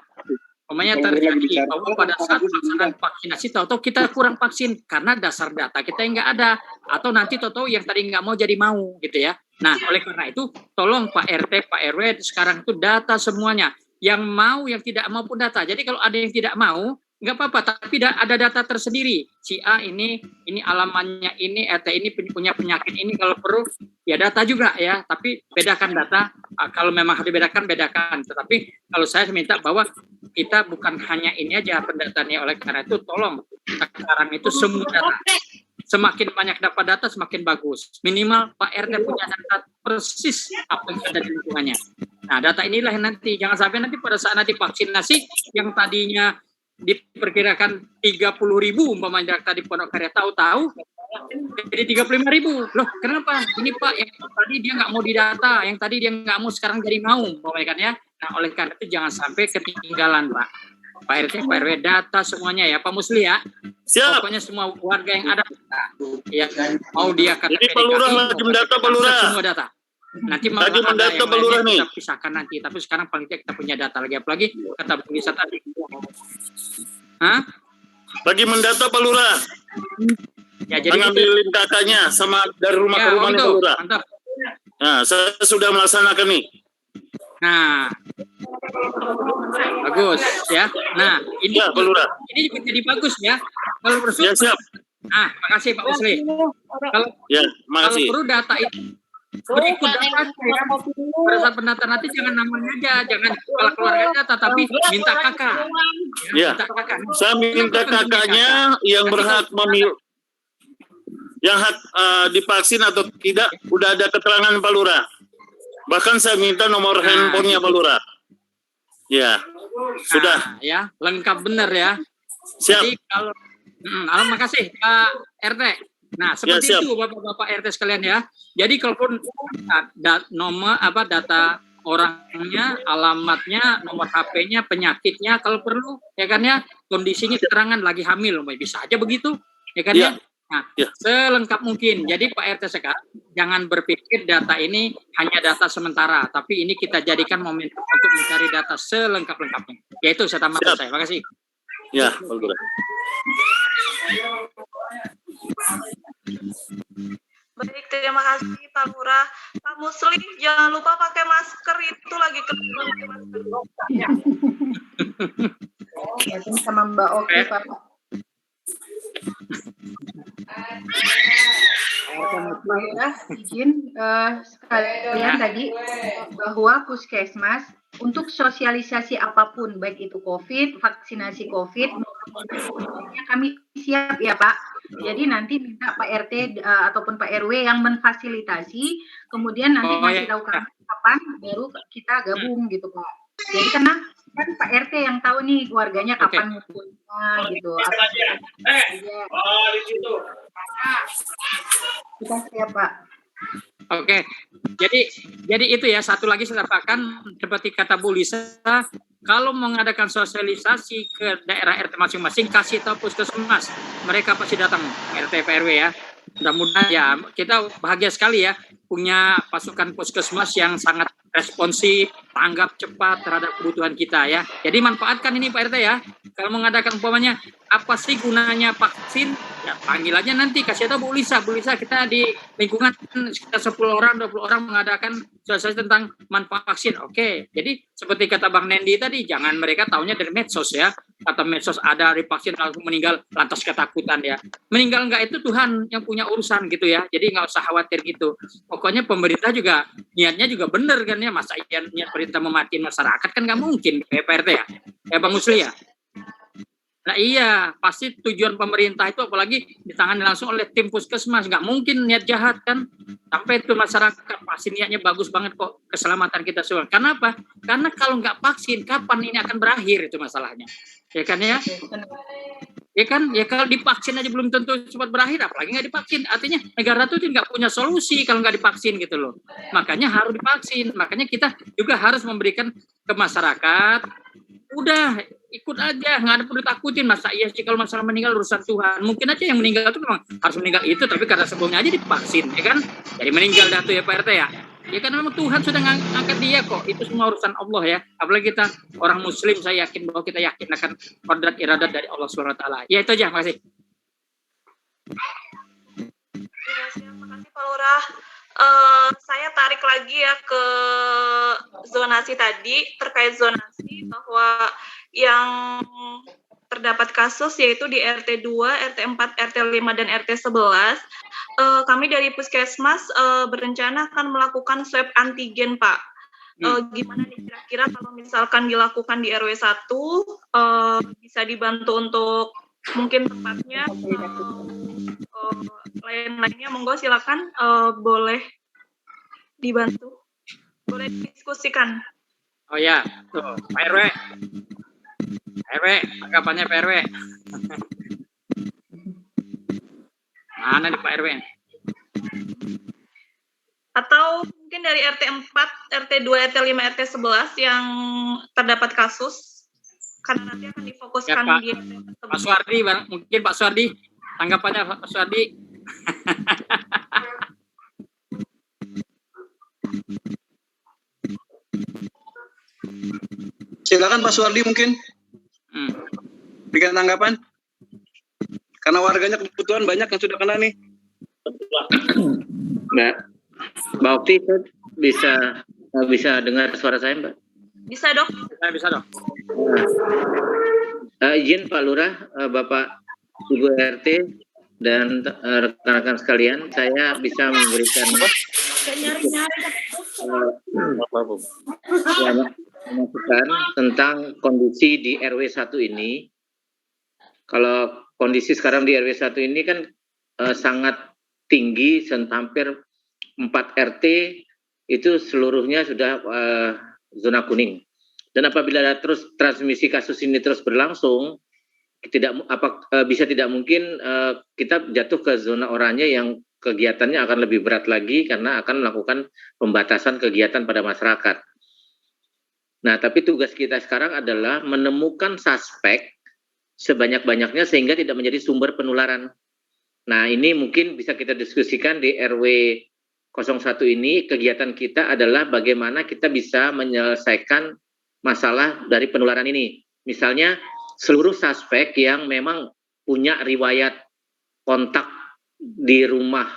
umpamanya terjadi bahwa pada saat pelaksanaan vaksinasi tahu-tahu kita kurang vaksin karena dasar data kita yang nggak ada, atau nanti tahu-tahu yang tadi nggak mau jadi mau gitu ya. Nah, oleh karena itu tolong Pak RT, Pak RW sekarang itu data semuanya, yang mau, yang tidak mau pun data. Jadi kalau ada yang tidak mau nggak apa-apa, tapi ada data tersendiri. Si A ini alamannya ini, RT ini punya penyakit ini, kalau perlu ya data juga ya, tapi bedakan data. Kalau memang harus bedakan. Tetapi kalau saya minta bahwa kita bukan hanya ini aja pendataannya, oleh karena itu tolong sekarang itu semua data. Semakin banyak dapat data semakin bagus. Minimal Pak RT punya data persis apa yang ada di lingkungannya. Nah, data inilah yang nanti, jangan sampai nanti pada saat nanti vaksinasi yang tadinya diperkirakan 30.000 umpamanya tadi Pondok Karya, tahu-tahu jadi 35.000. Loh, kenapa? Ini Pak, yang tadi dia nggak mau didata, yang tadi dia nggak mau, sekarang jadi mau, umpamanya kan ya. Nah, oleh karena itu jangan sampai ketinggalan, Pak. Pak RT, Pak RW, data semuanya ya, Pak Musli ya. Siap. Pokoknya semua warga yang ada, ya, mau dia KTP Jadi Pak Lurah lagi mendata, Pak Lurah. Semua data. Nanti lagi malah ada mendata, yang Pak Lurah lainnya nih. kita pisahkan nanti. Tapi sekarang paling tidak kita punya data lagi. Apalagi kata Bu Lisa tadi. Hah? Lagi mendata, Pak Lurah. Ya, jadi mengambilin datanya sama dari rumah ke rumah nih, Pak Lurah. Mantap. Nah, saya sudah melaksanakan nih. Nah, bagus ya. Nah, ini Ya, Pak Lurah. ini juga jadi bagus ya. Kalau perlu, Ya, siap. makasih Pak Musli. Kalau Ya, makasih. perlu data itu berikut data ya. Pada saat pendataan nanti jangan namanya aja, jangan kepala keluarga data, tapi minta kakak. Ya, Minta kakak. saya minta kakaknya yang berhak memilih, yang hak divaksin atau tidak, udah ada keterangan Pak Lurah. Bahkan saya minta nomor handphonenya Pak Lurah. Ya, sudah. Ya, lengkap benar ya. Siap. Jadi kalau makasih Pak RT. Nah, seperti siap. itu Bapak-bapak RT sekalian ya. Jadi kalaupun nomor data orangnya, alamatnya, nomor HP-nya, penyakitnya, kalau perlu ya kan ya, kondisinya keterangan lagi hamil, bisa aja begitu ya kan ya. Nah, selengkap mungkin. Jadi Pak RT sekarang jangan berpikir data ini hanya data sementara, tapi ini kita jadikan momentum untuk mencari data selengkap-lengkapnya. Yaitu saya tambahkan saya. Makasih. Ya, Pak Lurah. Baik, terima kasih Pak Lurah. Pak Musli, jangan lupa pakai masker, itu lagi pakai masker. Sama Mbak Oki, Pak. Izin sekalian tadi bahwa Puskesmas untuk sosialisasi apapun, baik itu COVID, vaksinasi COVID, kami siap ya Pak. Jadi nanti minta Pak RT ataupun Pak RW yang memfasilitasi, kemudian nanti masih tahu kapan baru kita gabung gitu Pak. Jadi karena kan Pak RT yang tahu nih keluarganya kapan ngumpulnya gitu. Kita siap Pak. Oke, jadi itu ya, satu lagi saya tambahkan seperti kata Bu Lisa, kalau mengadakan sosialisasi ke daerah RT masing-masing, kasih tahu puskesmas, mereka pasti datang RT PRW ya. Mudah-mudahan ya, kita bahagia sekali ya punya pasukan puskesmas yang sangat responsif, tanggap cepat terhadap kebutuhan kita ya. Jadi manfaatkan ini Pak RT ya. Kalau mengadakan umpamanya apa sih gunanya vaksin? Ya panggil aja nanti, kasih tahu Bu Lisa. Bu Lisa, kita di lingkungan sekitar 10 orang, 20 orang mengadakan sosialisasi tentang manfaat vaksin. Oke, jadi seperti kata Bang Nendi tadi, jangan mereka taunya dari medsos ya. Kata medsos ada divaksin langsung meninggal, lantas ketakutan ya. Meninggal enggak itu Tuhan yang punya urusan gitu ya. Jadi nggak usah khawatir gitu. Pokoknya pemerintah juga niatnya juga benar kan ya. Masa niat pemerintah mematiin masyarakat kan nggak mungkin kayak Pak RT ya. Ya Bang Musli ya. Nah iya, pasti tujuan pemerintah itu apalagi ditangani langsung oleh tim puskesmas, nggak mungkin niat jahat kan, sampai itu masyarakat pasti niatnya bagus banget kok, keselamatan kita semua. Karena apa? Karena kalau nggak vaksin, kapan ini akan berakhir itu masalahnya. Ya kan ya? Ya kan? Ya kalau divaksin aja belum tentu cepat berakhir, apalagi nggak divaksin. Artinya negara itu nggak punya solusi kalau nggak divaksin gitu loh. Makanya harus divaksin. Makanya kita juga harus memberikan ke masyarakat, udah ikut aja, nggak ada perlu takutin. Masa iya sih kalau masalah meninggal urusan Tuhan. Mungkin aja yang meninggal itu memang harus meninggal itu, tapi karena sebelumnya aja divaksin, ya kan? Jadi meninggal dah tuh ya Pak RT ya. Ya kan memang Tuhan sudah ngangkat dia kok. Itu semua urusan Allah ya. Apalagi kita orang Muslim, saya yakin bahwa kita yakin akan kodrat iradat dari Allah Subhanahu Wa Taala. Ya itu aja, makasih. Ya, terima kasih Pak Lurah. Saya tarik lagi ya ke zonasi tadi, terkait zonasi bahwa yang terdapat kasus yaitu di RT 2, RT 4, RT 5, dan RT 11. Kami dari Puskesmas berencana akan melakukan swab antigen, Pak. Gimana nih kira-kira kalau misalkan dilakukan di RW 1, bisa dibantu untuk mungkin tempatnya, lain-lainnya, monggo silakan, boleh dibantu, boleh diskusikan. Oh ya, tuh Pak RW. RW, tanggapannya Pak RW. Mana nih Pak RW? Atau mungkin dari RT 4, RT 2, RT 5, RT 11 yang terdapat kasus, karena nanti akan difokuskan Ya, Pak. di Pak Suardi, mungkin Pak Suardi, tanggapannya Pak Suardi. Silakan Pak Suardi mungkin berikan tanggapan. Karena warganya kebetulan banyak yang sudah kena nih. Mbak Okti, bisa dengar suara saya, Mbak? Bisa, Dok? Bisa, Dok. Izin Pak Lurah, Bapak Ibu RT, dan rekan-rekan sekalian, saya bisa memberikan masukan tentang kondisi di RW 1 ini. Kalau kondisi sekarang di RW 1 ini kan sangat tinggi, hampir 4 RT itu seluruhnya sudah zona kuning. Dan apabila terus transmisi kasus ini terus berlangsung, bisa tidak mungkin kita jatuh ke zona oranye yang kegiatannya akan lebih berat lagi karena akan melakukan pembatasan kegiatan pada masyarakat. Nah, tapi tugas kita sekarang adalah menemukan suspek sebanyak-banyaknya sehingga tidak menjadi sumber penularan. Nah, ini mungkin bisa kita diskusikan di RW 01 ini. Kegiatan kita adalah bagaimana kita bisa menyelesaikan masalah dari penularan ini. Misalnya, seluruh suspek yang memang punya riwayat kontak di rumah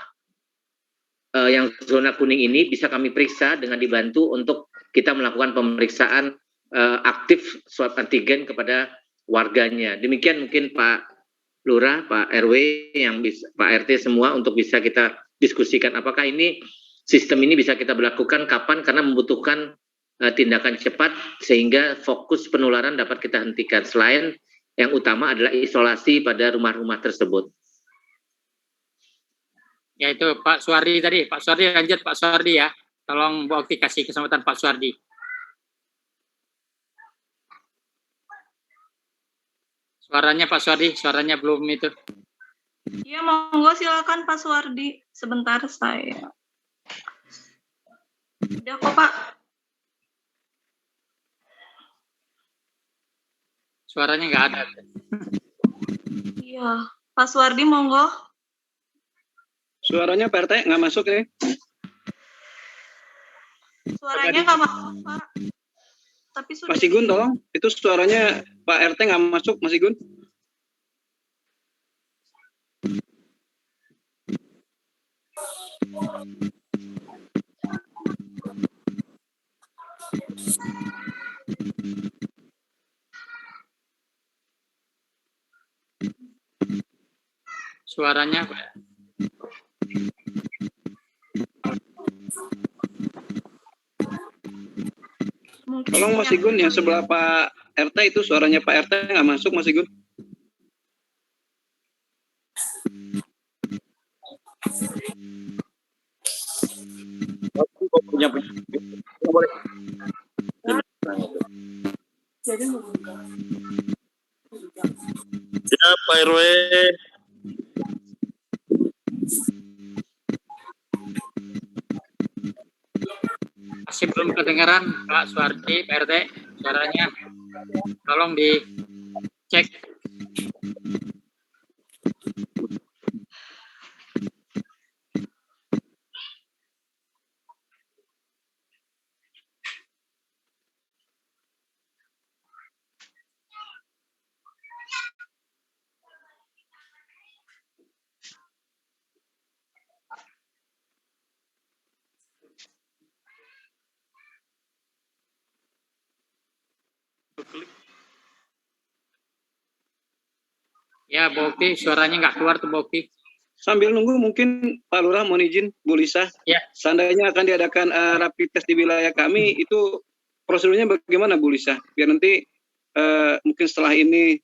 yang zona kuning ini bisa kami periksa dengan dibantu untuk kita melakukan pemeriksaan aktif swab antigen kepada warganya. Demikian mungkin Pak Lurah, Pak RW, yang bisa, Pak RT semua, untuk bisa kita diskusikan apakah ini sistem ini bisa kita berlakukan kapan, karena membutuhkan tindakan cepat sehingga fokus penularan dapat kita hentikan. Selain yang utama adalah isolasi pada rumah-rumah tersebut. Ya itu Pak Suardi tadi. Pak Suardi, lanjut Pak Suardi ya. Tolong Bu Okti kasih kesempatan Pak Suardi. Suaranya Pak Suardi, suaranya belum itu. Iya, monggo silakan Pak Suardi. Sebentar saya. Udah kok Pak. Suaranya nggak ada. Iya, Pak Suardi monggo. Suaranya Pak RT nggak masuk ya? Suaranya nggak masuk Pak. Tapi sudah. Mas Igun tolong, itu suaranya Pak RT nggak masuk, Mas Igun. Suaranya Pak. Tolong Mas Igun, yang sebelah Pak RT itu suaranya Pak RT nggak masuk, Mas Igun. Pak RW. Masih belum kedengaran Pak Suwardi, Pak RT, suaranya. Tolong dicek. Ya, Bokti, suaranya nggak keluar tuh Bokti. Sambil nunggu mungkin Pak Lurah mohon izin Bu Lisa. Ya. Seandainya akan diadakan rapid test di wilayah kami, itu prosedurnya bagaimana Bu Lisa? Biar nanti mungkin setelah ini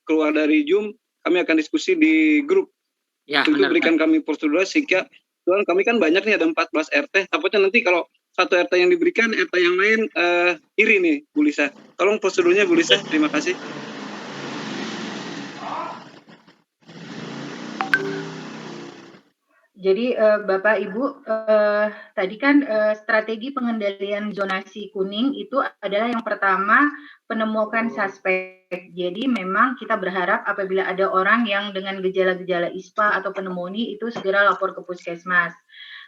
keluar dari Zoom, kami akan diskusi di grup. Ya, Itu benar. berikan kami prosedur sehingga kami kan banyak nih, ada 14 RT. Takutnya nanti kalau satu RT yang diberikan, RT yang lain iri nih Bu Lisa. Tolong prosedurnya Bu Lisa, terima kasih. Jadi Bapak Ibu, tadi kan strategi pengendalian zonasi kuning itu adalah yang pertama penemukan suspek. Jadi memang kita berharap apabila ada orang yang dengan gejala-gejala ISPA atau pneumonia itu segera lapor ke puskesmas.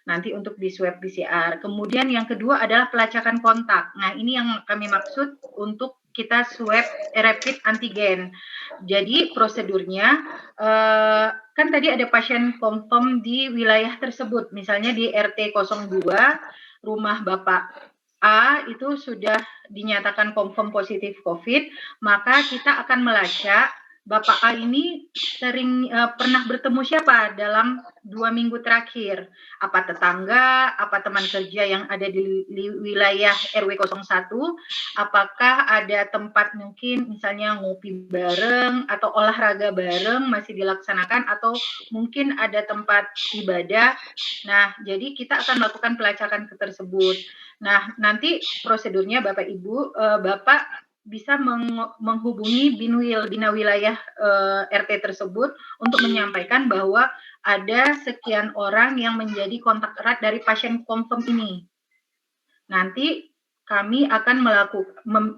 Nanti untuk di swab PCR. Kemudian yang kedua adalah pelacakan kontak. Nah ini yang kami maksud untuk kita swab rapid antigen. Jadi prosedurnya kan tadi ada pasien confirm di wilayah tersebut, misalnya di RT 02 rumah Bapak A itu sudah dinyatakan confirm positif COVID, maka kita akan melacak Bapak A ini sering pernah bertemu siapa dalam 2 minggu terakhir, apa tetangga, apa teman kerja yang ada di wilayah RW 01, apakah ada tempat mungkin misalnya ngopi bareng atau olahraga bareng masih dilaksanakan, atau mungkin ada tempat ibadah. Nah, jadi kita akan melakukan pelacakan tersebut. Nah, nanti prosedurnya Bapak Ibu, Bapak bisa menghubungi Bina Wilayah RT tersebut untuk menyampaikan bahwa ada sekian orang yang menjadi kontak erat dari pasien confirm ini. Nanti kami akan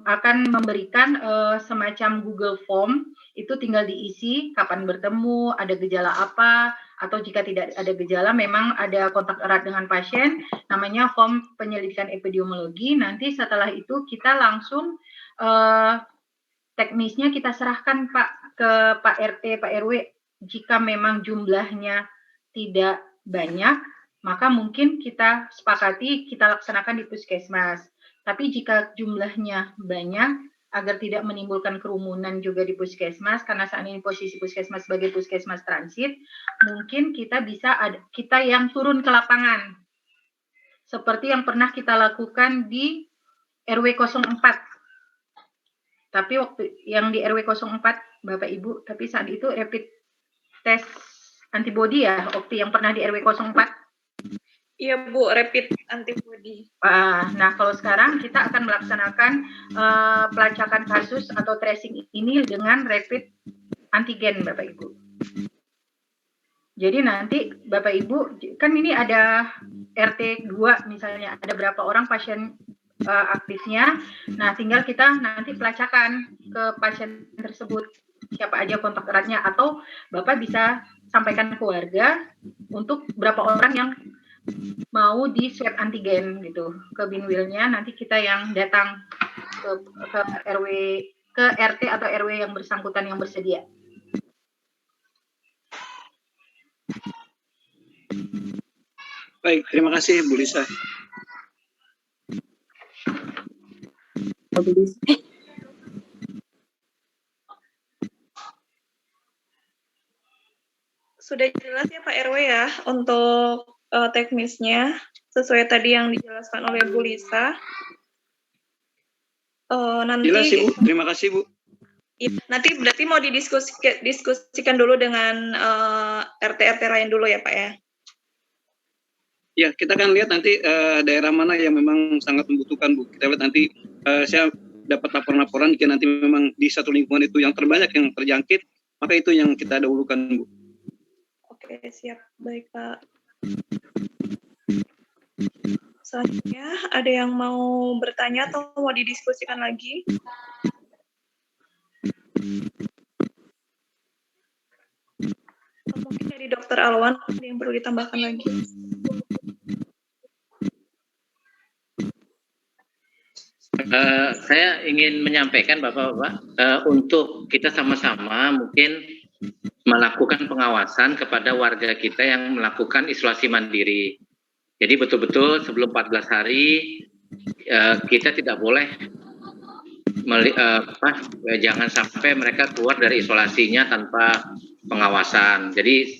akan memberikan semacam Google Form, itu tinggal diisi kapan bertemu, ada gejala apa, atau jika tidak ada gejala memang ada kontak erat dengan pasien, namanya form penyelidikan epidemiologi. Nanti setelah itu kita langsung teknisnya kita serahkan Pak ke Pak RT, Pak RW. Jika memang jumlahnya tidak banyak, maka mungkin kita sepakati kita laksanakan di puskesmas. Tapi jika jumlahnya banyak, agar tidak menimbulkan kerumunan juga di puskesmas, karena saat ini posisi puskesmas sebagai puskesmas transit, mungkin kita kita yang turun ke lapangan. Seperti yang pernah kita lakukan di RW 04. Tapi waktu yang di RW 04, Bapak Ibu, tapi saat itu rapid test antibody ya, waktu yang pernah di RW 04. Iya Bu, rapid antibody. Nah, kalau sekarang kita akan melaksanakan pelacakan kasus atau tracing ini dengan rapid antigen, Bapak Ibu. Jadi nanti Bapak Ibu, kan ini ada RT 2 misalnya, ada berapa orang pasien aktifnya. Nah, tinggal kita nanti pelacakan ke pasien tersebut, siapa aja kontak eratnya, atau Bapak bisa sampaikan ke keluarga untuk berapa orang yang mau di swab antigen gitu ke Binwilnya. Nanti kita yang datang ke RW, ke RT atau RW yang bersangkutan yang bersedia. Baik, terima kasih Bu Lisa. Sudah jelas ya Pak RW ya untuk teknisnya sesuai tadi yang dijelaskan oleh Bu Lisa. Nanti Jelas Ibu, terima kasih Bu. Ya, nanti berarti mau didiskusikan dulu dengan RT-RT lain dulu ya Pak ya? Ya, kita akan lihat nanti daerah mana yang memang sangat membutuhkan Bu. Kita lihat nanti saya dapat laporan-laporan jika nanti memang di satu lingkungan itu yang terbanyak yang terjangkit, maka itu yang kita dahulukan, Bu. Oke, siap. Baik, Pak. Selanjutnya, ada yang mau bertanya atau mau didiskusikan lagi? Atau mungkin dari Dr. Alwan ada yang perlu ditambahkan lagi? Saya ingin menyampaikan Bapak-Bapak, untuk kita sama-sama mungkin melakukan pengawasan kepada warga kita yang melakukan isolasi mandiri. Jadi betul-betul sebelum 14 hari kita tidak boleh jangan sampai mereka keluar dari isolasinya tanpa pengawasan. Jadi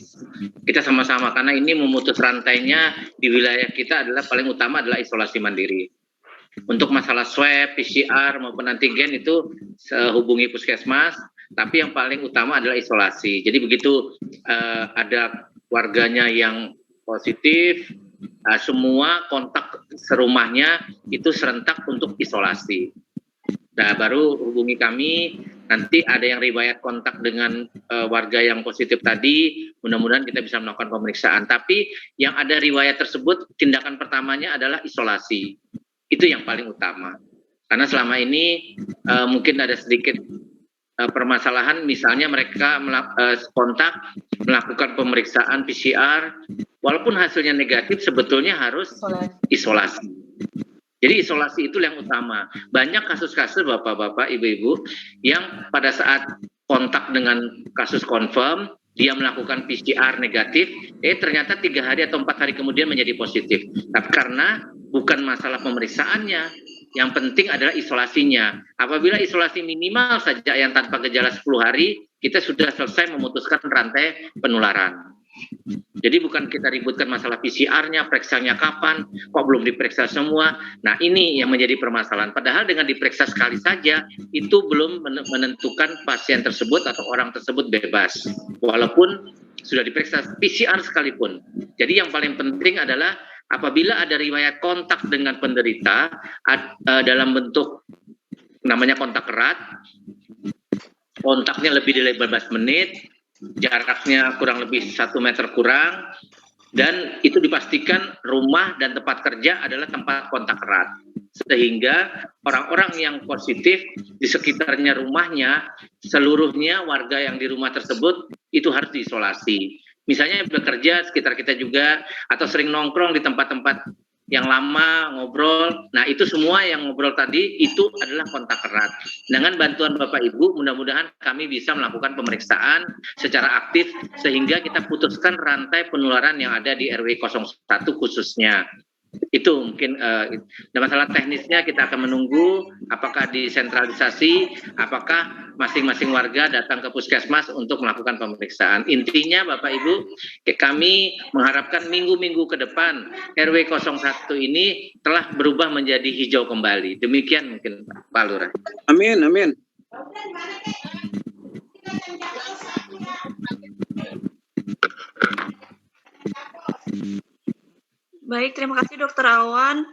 kita sama-sama, karena ini memutus rantainya di wilayah kita adalah paling utama adalah isolasi mandiri. Untuk masalah swab, PCR maupun antigen itu hubungi puskesmas, tapi yang paling utama adalah isolasi. Jadi begitu ada warganya yang positif, semua kontak serumahnya itu serentak untuk isolasi. Nah, baru hubungi kami, nanti ada yang riwayat kontak dengan warga yang positif tadi, mudah-mudahan kita bisa melakukan pemeriksaan. Tapi yang ada riwayat tersebut, tindakan pertamanya adalah isolasi. Itu yang paling utama. Karena selama ini mungkin ada sedikit permasalahan, misalnya mereka kontak, melakukan pemeriksaan PCR, walaupun hasilnya negatif, sebetulnya harus isolasi. Jadi isolasi itu yang utama. Banyak kasus-kasus Bapak-Bapak, Ibu-Ibu yang pada saat kontak dengan kasus confirm, dia melakukan PCR negatif, ternyata 3 hari atau 4 hari kemudian menjadi positif. Tapi karena bukan masalah pemeriksaannya, yang penting adalah isolasinya. Apabila isolasi minimal saja yang tanpa gejala 10 hari, kita sudah selesai memutuskan rantai penularan. Jadi bukan kita ributkan masalah PCR-nya, periksanya kapan, kok belum diperiksa semua. Nah, ini yang menjadi permasalahan. Padahal dengan diperiksa sekali saja, itu belum menentukan pasien tersebut atau orang tersebut bebas. Walaupun sudah diperiksa PCR sekalipun. Jadi yang paling penting adalah apabila ada riwayat kontak dengan penderita dalam bentuk namanya kontak erat, kontaknya lebih dari 15 menit, jaraknya kurang lebih 1 meter kurang, dan itu dipastikan rumah dan tempat kerja adalah tempat kontak erat. Sehingga orang-orang yang positif di sekitarnya rumahnya, seluruhnya warga yang di rumah tersebut itu harus diisolasi. Misalnya bekerja sekitar kita juga, atau sering nongkrong di tempat-tempat yang lama, ngobrol. Nah, itu semua yang ngobrol tadi, itu adalah kontak erat. Dengan bantuan Bapak Ibu, mudah-mudahan kami bisa melakukan pemeriksaan secara aktif, sehingga kita putuskan rantai penularan yang ada di RW 01 khususnya. Itu mungkin masalah teknisnya kita akan menunggu apakah disentralisasi, apakah masing-masing warga datang ke puskesmas untuk melakukan pemeriksaan. Intinya Bapak Ibu, kami mengharapkan minggu-minggu ke depan RW 01 ini telah berubah menjadi hijau kembali. Demikian mungkin Pak Lurah. Amin, amin. Baik, terima kasih Dr. Alwan.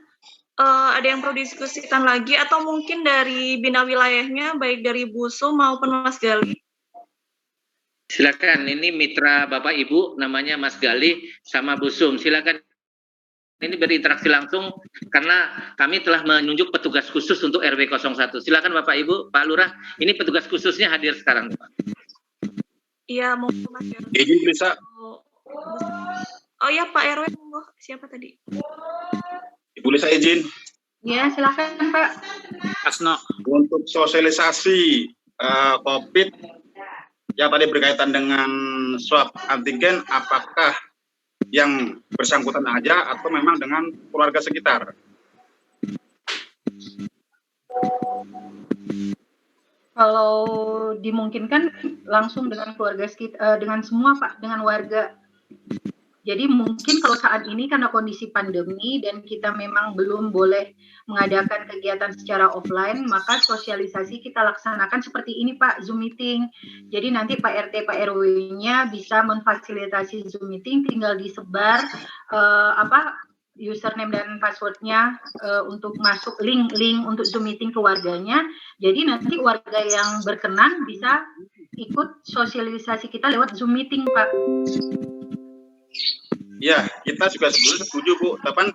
Ada yang perlu didiskusikan lagi atau mungkin dari bina wilayahnya, baik dari Bu Sum maupun Mas Gali? Silakan, ini mitra Bapak Ibu namanya Mas Gali sama Bu Sum. Silakan, ini berinteraksi langsung karena kami telah menunjuk petugas khusus untuk RW 01. Silakan Bapak Ibu, Pak Lurah, ini petugas khususnya hadir sekarang. Iya, mau Mas Gali. Izin bisa. Oh ya, Pak RW, siapa tadi? Boleh saya izin? Ya, silakan Pak. Asno. Untuk sosialisasi COVID yang tadi berkaitan dengan swab antigen, apakah yang bersangkutan aja atau memang dengan keluarga sekitar? Kalau dimungkinkan langsung dengan keluarga sekitar, dengan semua Pak, dengan warga. Jadi mungkin kalau saat ini karena kondisi pandemi dan kita memang belum boleh mengadakan kegiatan secara offline, maka sosialisasi kita laksanakan seperti ini Pak, Zoom meeting. Jadi nanti Pak RT, Pak RW-nya bisa memfasilitasi Zoom meeting, tinggal disebar username dan passwordnya untuk masuk link untuk Zoom meeting ke warganya. Jadi nanti warga yang berkenan bisa ikut sosialisasi kita lewat Zoom meeting, Pak. Ya, kita juga sebetulnya setuju, Bu. Tapi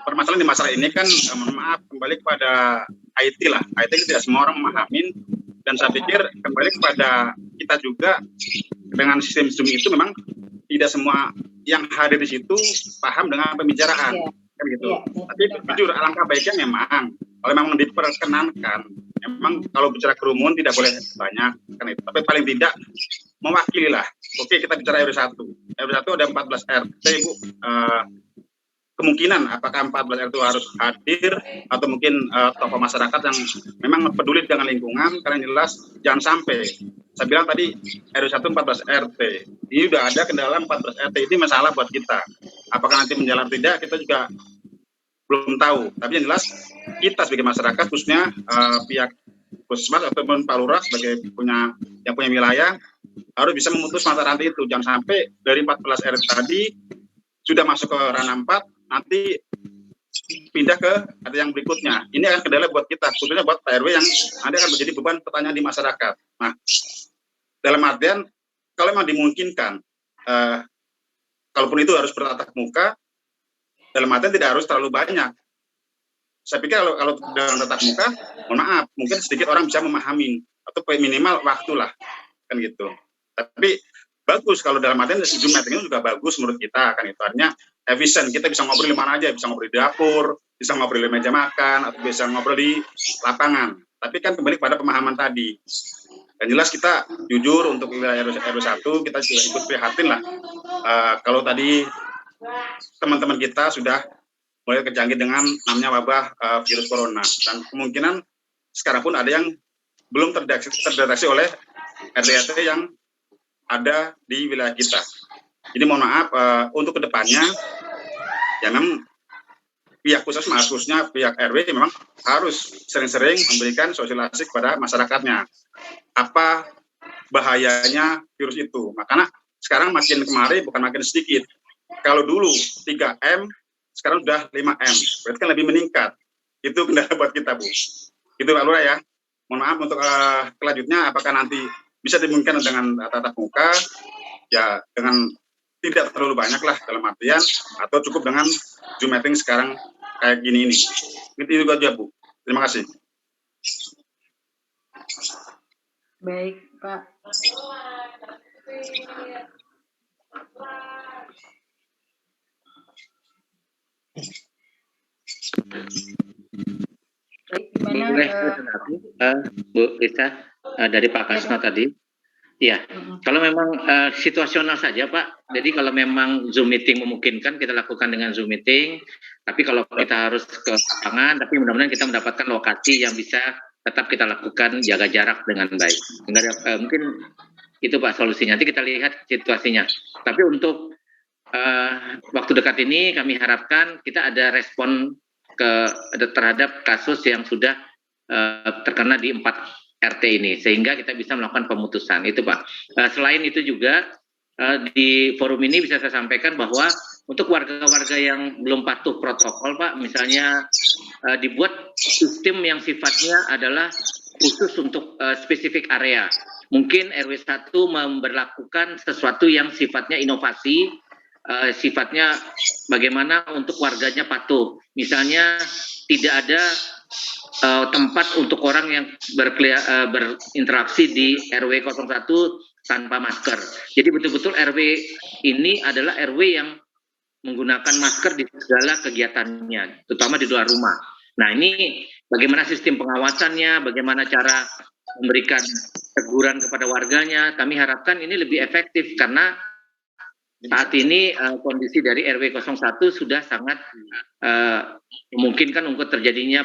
permasalahan di masalah ini kan, mohon maaf, kembali kepada IT lah. IT itu tidak semua orang memahamin, dan saya pikir kembali kepada kita juga dengan sistem Zoom itu memang tidak semua yang hadir di situ paham dengan pembicaraan, kan gitu. Tapi jujur, alangkah baiknya memang kalau memang diperkenankan, memang kalau bicara kerumun tidak boleh banyak, kan itu. Tapi paling tidak mewakili lah. Oke, kita bicara RW1. RW1 ada 14 RT, Bu. Kemungkinan apakah 14 RT harus hadir atau mungkin tokoh masyarakat yang memang peduli dengan lingkungan, karena jelas jangan sampai saya bilang tadi RW1 14 RT. Ini udah ada kendala 14 RT, ini masalah buat kita. Apakah nanti menjalan tidak, kita juga belum tahu. Tapi yang jelas kita sebagai masyarakat, khususnya pihak Puskesmas ataupun Pak Lurah sebagai yang punya wilayah harus bisa memutus mata rantai itu. Jangan sampai dari 14 RT tadi sudah masuk ke ranah 4, nanti pindah ke ada yang berikutnya. Ini akan kendala buat kita, khususnya buat Pak RW yang nanti akan menjadi beban pertanyaan di masyarakat. Nah, dalam artian kalau memang dimungkinkan, kalaupun itu harus bertatap muka, dalam artian tidak harus terlalu banyak. Saya pikir kalau dalam tatap muka, mohon maaf, mungkin sedikit orang bisa memahami atau minimal waktu lah, kan gitu. Tapi bagus kalau dalam artian Zoom meeting itu juga bagus menurut kita, kan itu artinya efisien. Kita bisa ngobrol di mana aja, bisa ngobrol di dapur, bisa ngobrol di meja makan, atau bisa ngobrol di lapangan. Tapi kan kembali pada pemahaman tadi. Dan jelas kita jujur untuk wilayah RW1 kita juga ikut prihatin lah. Kalau tadi teman-teman kita sudah mulai kejangkit dengan namanya wabah virus corona, dan kemungkinan sekarang pun ada yang belum terdeteksi oleh RT-RT yang ada di wilayah kita. Jadi mohon maaf, untuk kedepannya ya memang pihak Puskesmas, khususnya pihak RW memang harus sering-sering memberikan sosialisasi kepada masyarakatnya apa bahayanya virus itu. Makanya sekarang makin kemari bukan makin sedikit. Kalau dulu 3M, sekarang sudah 5M. Berarti kan lebih meningkat. Itu kendala buat kita, Bu. Itu Pak Lurah ya. Mohon maaf untuk kelanjutnya, apakah nanti bisa dimungkinkan dengan tatap muka, ya dengan tidak terlalu banyak lah dalam artian, atau cukup dengan Zoom meeting sekarang kayak gini ini. Itu aja, Bu. Terima kasih. Baik, Pak. Baik, gimana, Bu Risa, dari Pak Kasno tadi. Ya, kalau memang situasional saja Pak. Jadi kalau memang Zoom meeting memungkinkan, kita lakukan dengan Zoom meeting. Tapi kalau kita harus ke lapangan, tapi mudah-mudahan kita mendapatkan lokasi yang bisa tetap kita lakukan jaga jarak dengan baik. Mungkin itu Pak solusinya. Nanti kita lihat situasinya. Tapi untuk waktu dekat ini kami harapkan kita ada respon terhadap kasus yang sudah terkena di 4 RT ini, sehingga kita bisa melakukan pemutusan. Itu Pak. Selain itu juga di forum ini bisa saya sampaikan bahwa untuk warga-warga yang belum patuh protokol Pak, misalnya dibuat sistem yang sifatnya adalah khusus untuk spesifik area. Mungkin RW1 memberlakukan sesuatu yang sifatnya inovasi, sifatnya bagaimana untuk warganya patuh. Misalnya tidak ada tempat untuk orang yang berinteraksi di RW 01 tanpa masker. Jadi betul-betul RW ini adalah RW yang menggunakan masker di segala kegiatannya, terutama di luar rumah. Nah ini bagaimana sistem pengawasannya, bagaimana cara memberikan teguran kepada warganya, kami harapkan ini lebih efektif karena saat ini kondisi dari RW 01 sudah sangat memungkinkan untuk terjadinya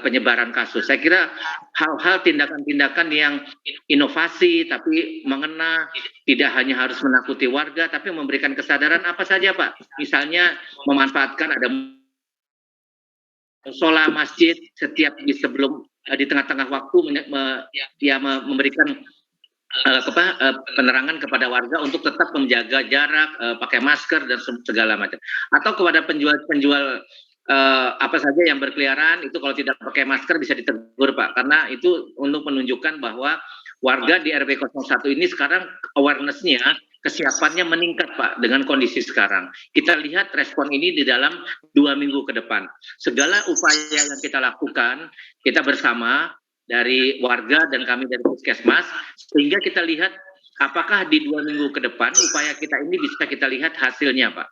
penyebaran kasus. Saya kira hal-hal tindakan-tindakan yang inovasi tapi mengena, tidak hanya harus menakuti warga tapi memberikan kesadaran apa saja Pak. Misalnya memanfaatkan ada musola masjid setiap sebelum di tengah-tengah waktu memberikan penerangan kepada warga untuk tetap menjaga jarak, pakai masker dan segala macam. Atau kepada penjual apa saja yang berkeliaran itu kalau tidak pakai masker bisa ditegur Pak, karena itu untuk menunjukkan bahwa warga di RW 01 ini sekarang awareness-nya, kesiapannya meningkat Pak dengan kondisi sekarang. Kita lihat respon ini di dalam 2 minggu ke depan. Segala upaya yang kita lakukan, kita bersama dari warga dan kami dari Puskesmas, sehingga kita lihat apakah di 2 minggu ke depan upaya kita ini bisa kita lihat hasilnya Pak.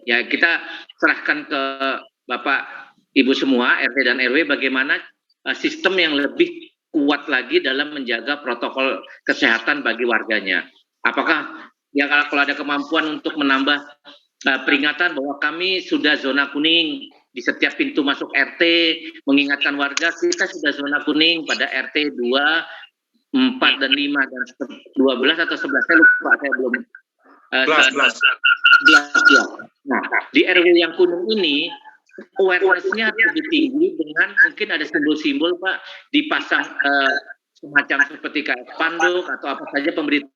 Ya, kita serahkan ke Bapak Ibu semua, RT dan RW, bagaimana sistem yang lebih kuat lagi dalam menjaga protokol kesehatan bagi warganya. Apakah ya kalau ada kemampuan untuk menambah peringatan bahwa kami sudah zona kuning di setiap pintu masuk RT, mengingatkan warga kita sudah zona kuning pada RT 2, 4 dan 5 dan 12 atau 11 saya lupa, saya belum 11 ya. Nah, di RW yang kuning ini awareness-nya lebih tinggi dengan mungkin ada simbol-simbol Pak, dipasang semacam seperti kayak spanduk atau apa saja pemberitahuan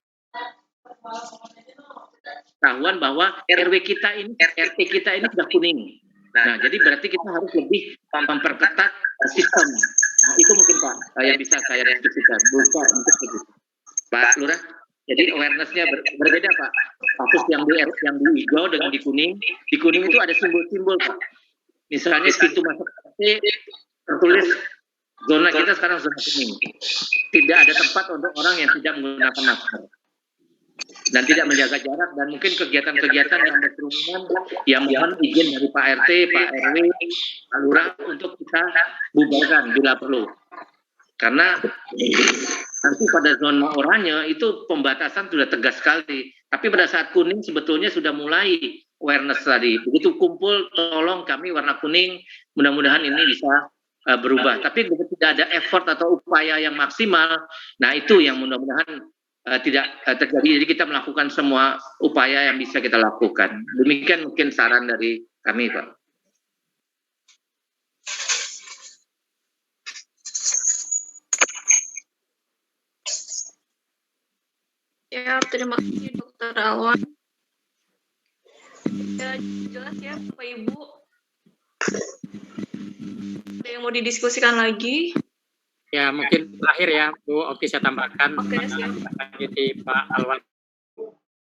bahwa RW kita ini, RT kita ini sudah kuning. Nah, jadi berarti kita harus lebih memperketat sistem. Nah, itu mungkin Pak, yang bisa saya diskusikan. Buka untuk itu. Pak Lurah, jadi awareness-nya berbeda Pak. Kasus yang di hijau dengan di kuning itu ada simbol-simbol Pak. Misalnya pintu masuk RT tertulis zona kita sekarang zona kuning. Tidak ada tempat untuk orang yang tidak menggunakan masker dan tidak menjaga jarak, dan mungkin kegiatan-kegiatan yang berkerumunan yang mohon izin dari Pak RT, Pak RW, Pak Lurah untuk kita bubarkan bila perlu. Karena nanti pada zona oranye itu pembatasan sudah tegas sekali, tapi pada saat kuning sebetulnya sudah mulai awareness tadi. Begitu kumpul, tolong kami warna kuning, mudah-mudahan ini bisa berubah. Tapi tidak ada effort atau upaya yang maksimal, nah itu yang mudah-mudahan tidak terjadi. Jadi kita melakukan semua upaya yang bisa kita lakukan. Demikian mungkin saran dari kami, Pak. Ya, terima kasih Dr. Alwan. Ya, jelas ya Bapak Ibu. Ada yang mau didiskusikan lagi? Ya, mungkin terakhir ya, Bu. Oke, saya tambahkan. Oke, siap. Lanjuti Pak Alwan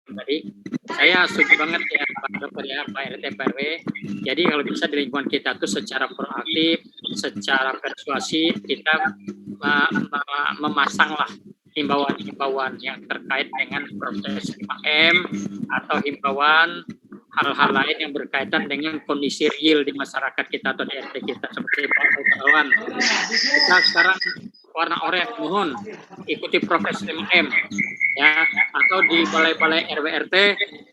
tadi. Saya setuju banget ya, Pak Dokter ya, Pak RT, Pak RW. Jadi kalau bisa di lingkungan kita tuh secara proaktif, secara persuasi, kita memasanglah himbauan-himbauan yang terkait dengan proses 5M atau himbauan hal-hal lain yang berkaitan dengan kondisi real di masyarakat kita atau di RT kita, seperti Pak Alwan. Kita sekarang warna oranye, mohon ikuti proses 5M ya, atau di balai-balai RW-RT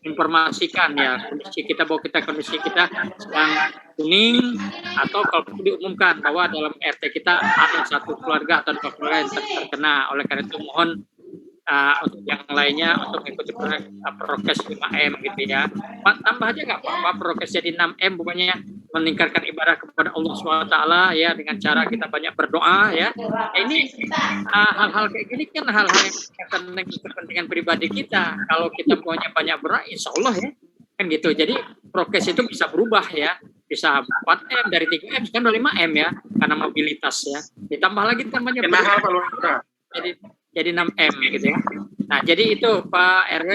informasikan ya kondisi kita, bahwa kondisi kita sedang kuning, atau kalau diumumkan bahwa dalam RT kita ada satu keluarga atau dua keluarga yang terkena. Oleh karena itu mohon untuk yang lainnya untuk mengikuti prokes 5M gitu ya. Pak, tambah aja nggak apa-apa prokes jadi 6M, pokoknya meningkatkan ibadah kepada Allah SWT ya, dengan cara kita banyak berdoa ya. Ini hal-hal kayak gini kan hal-hal yang berkaitan dengan kepentingan pribadi kita. Kalau kita punya banyak berdoa, insya Allah ya kan gitu. Jadi prokes itu bisa berubah ya, bisa 4M dari 3M kan 5M ya, karena mobilitas ya. Ditambah lagi namanya jadi 6M gitu ya. Nah, jadi itu Pak RW,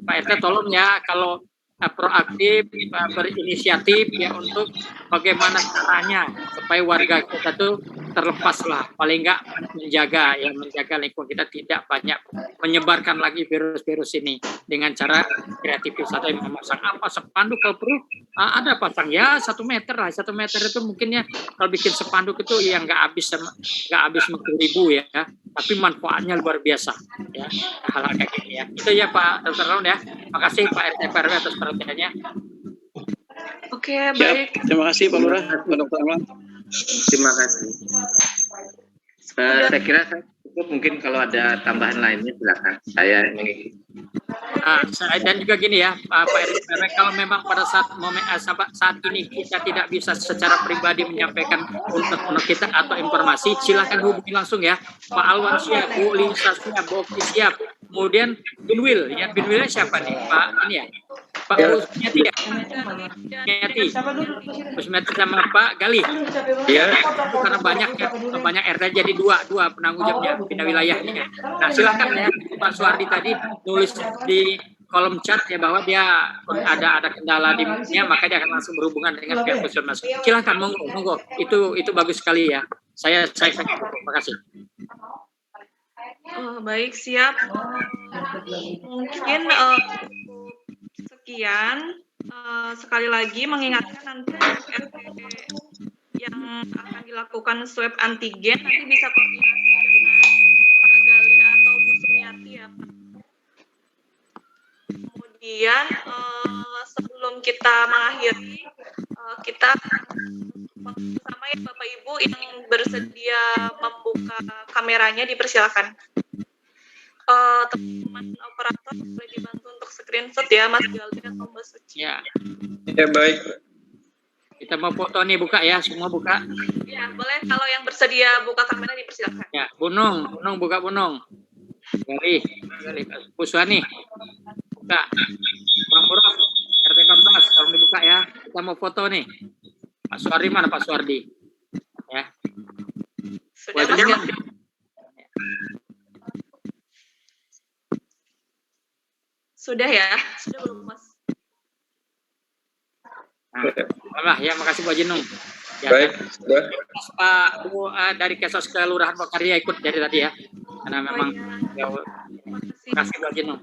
Pak RT tolong ya kalau proaktif, berinisiatif ya untuk bagaimana caranya supaya warga kita tuh terlepas lah, paling enggak menjaga lingkungan kita tidak banyak menyebarkan lagi virus-virus ini dengan cara kreativitas atau memasang apa spanduk kalau perlu ada pasang ya 1 meter lah, 1 meter itu mungkin ya kalau bikin spanduk itu ya nggak habis 10.000 ya, tapi manfaatnya luar biasa ya, hal-hal kayak gini ya. Itu ya Pak Dr. Raun ya. Makasih Pak RT PRW atas perhatiannya. Oke, baik. Terima kasih Pak Lurah, Pak Dr. Alwan. Terima kasih. Saya kira cukup. Mungkin kalau ada tambahan lainnya silakan. Saya mengikuti. Dan juga gini ya, Pak RW, kalau memang pada saat ini kita tidak bisa secara pribadi menyampaikan untuk kita atau informasi, silakan hubungi langsung ya. Pak Alwan siap, Bu Lisa siap, Bu Oki siap. Kemudian Binwil, ya Binwilnya siapa nih? Pak ini ya, Pak Usmiati ya, Usmiati sama Pak Gali. Ya, itu karena banyak RT jadi dua penanggung jawabnya pindah wilayahnya. Nah silakan ya Pak Suardi tadi nulis di kolom chat ya bahwa dia ada kendala di nya, maka dia akan langsung berhubungan dengan pihak puskesmas. Silakan monggo itu bagus sekali ya. Saya terima kasih. Baik, siap. Mungkin sekian. Sekali lagi mengingatkan nanti RT yang akan dilakukan swab antigen nanti bisa koordinasi dengan Pak Gali atau Bu Sumiati ya Pak. Kemudian sebelum kita mengakhiri, kita bersama ya Bapak Ibu yang bersedia membuka kameranya dipersilakan. Teman-teman operator boleh dibantu untuk screenshot ya Mas Gali atau Mbak Suci. Ya. Ya baik. Kita mau foto nih, buka ya, semua buka. Ya boleh, kalau yang bersedia buka kamera dipersilakan. Ya, Bunung buka Bunung. Gali, Puswani, buka. Bang Murad, RT 14, tolong dibuka ya. Kita mau foto nih. Pak Suardi mana Pak Suardi? Ya. Sudah Mas Gali. Sudah ya? Sudah belum Mas? Nah, ya makasih Bu Jinung. Ya, Baik, sudah. Pak Bu dari Kesos Kelurahan Pokarya ikut dari tadi ya. Karena memang ya, terima kasih Bu Jinung.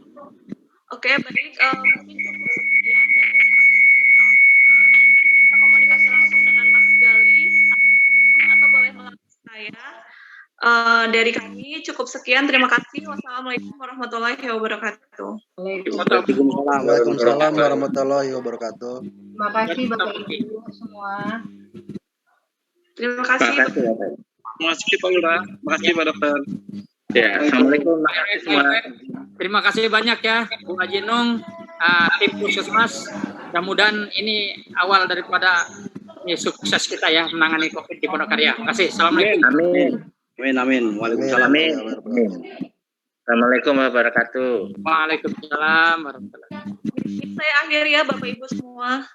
Oke, baik. Mungkin cukup sekian dari kami. Bisa komunikasi langsung dengan Mas Gali atau boleh melalui saya. Dari kami cukup sekian. Terima kasih. Wassalamualaikum warahmatullahi wabarakatuh. Waalaikumsalam warahmatullahi wabarakatuh. Terima kasih Bapak Ibu semua. Terima kasih. Terima kasih Pak Lurah. Terima kasih Pak Dokter. Ya, assalamualaikum semua. Terima kasih banyak ya Bu Jinung, tim puskesmas. Mudah-mudahan ini awal daripada sukses kita ya menangani COVID di Pondokarya. Terima kasih. Assalamualaikum. Amin. Waalaikumsalam. Assalamualaikum warahmatullahi wabarakatuh. Waalaikumsalam warahmatullahi wabarakatuh. Saya akhiri ya Bapak Ibu semua.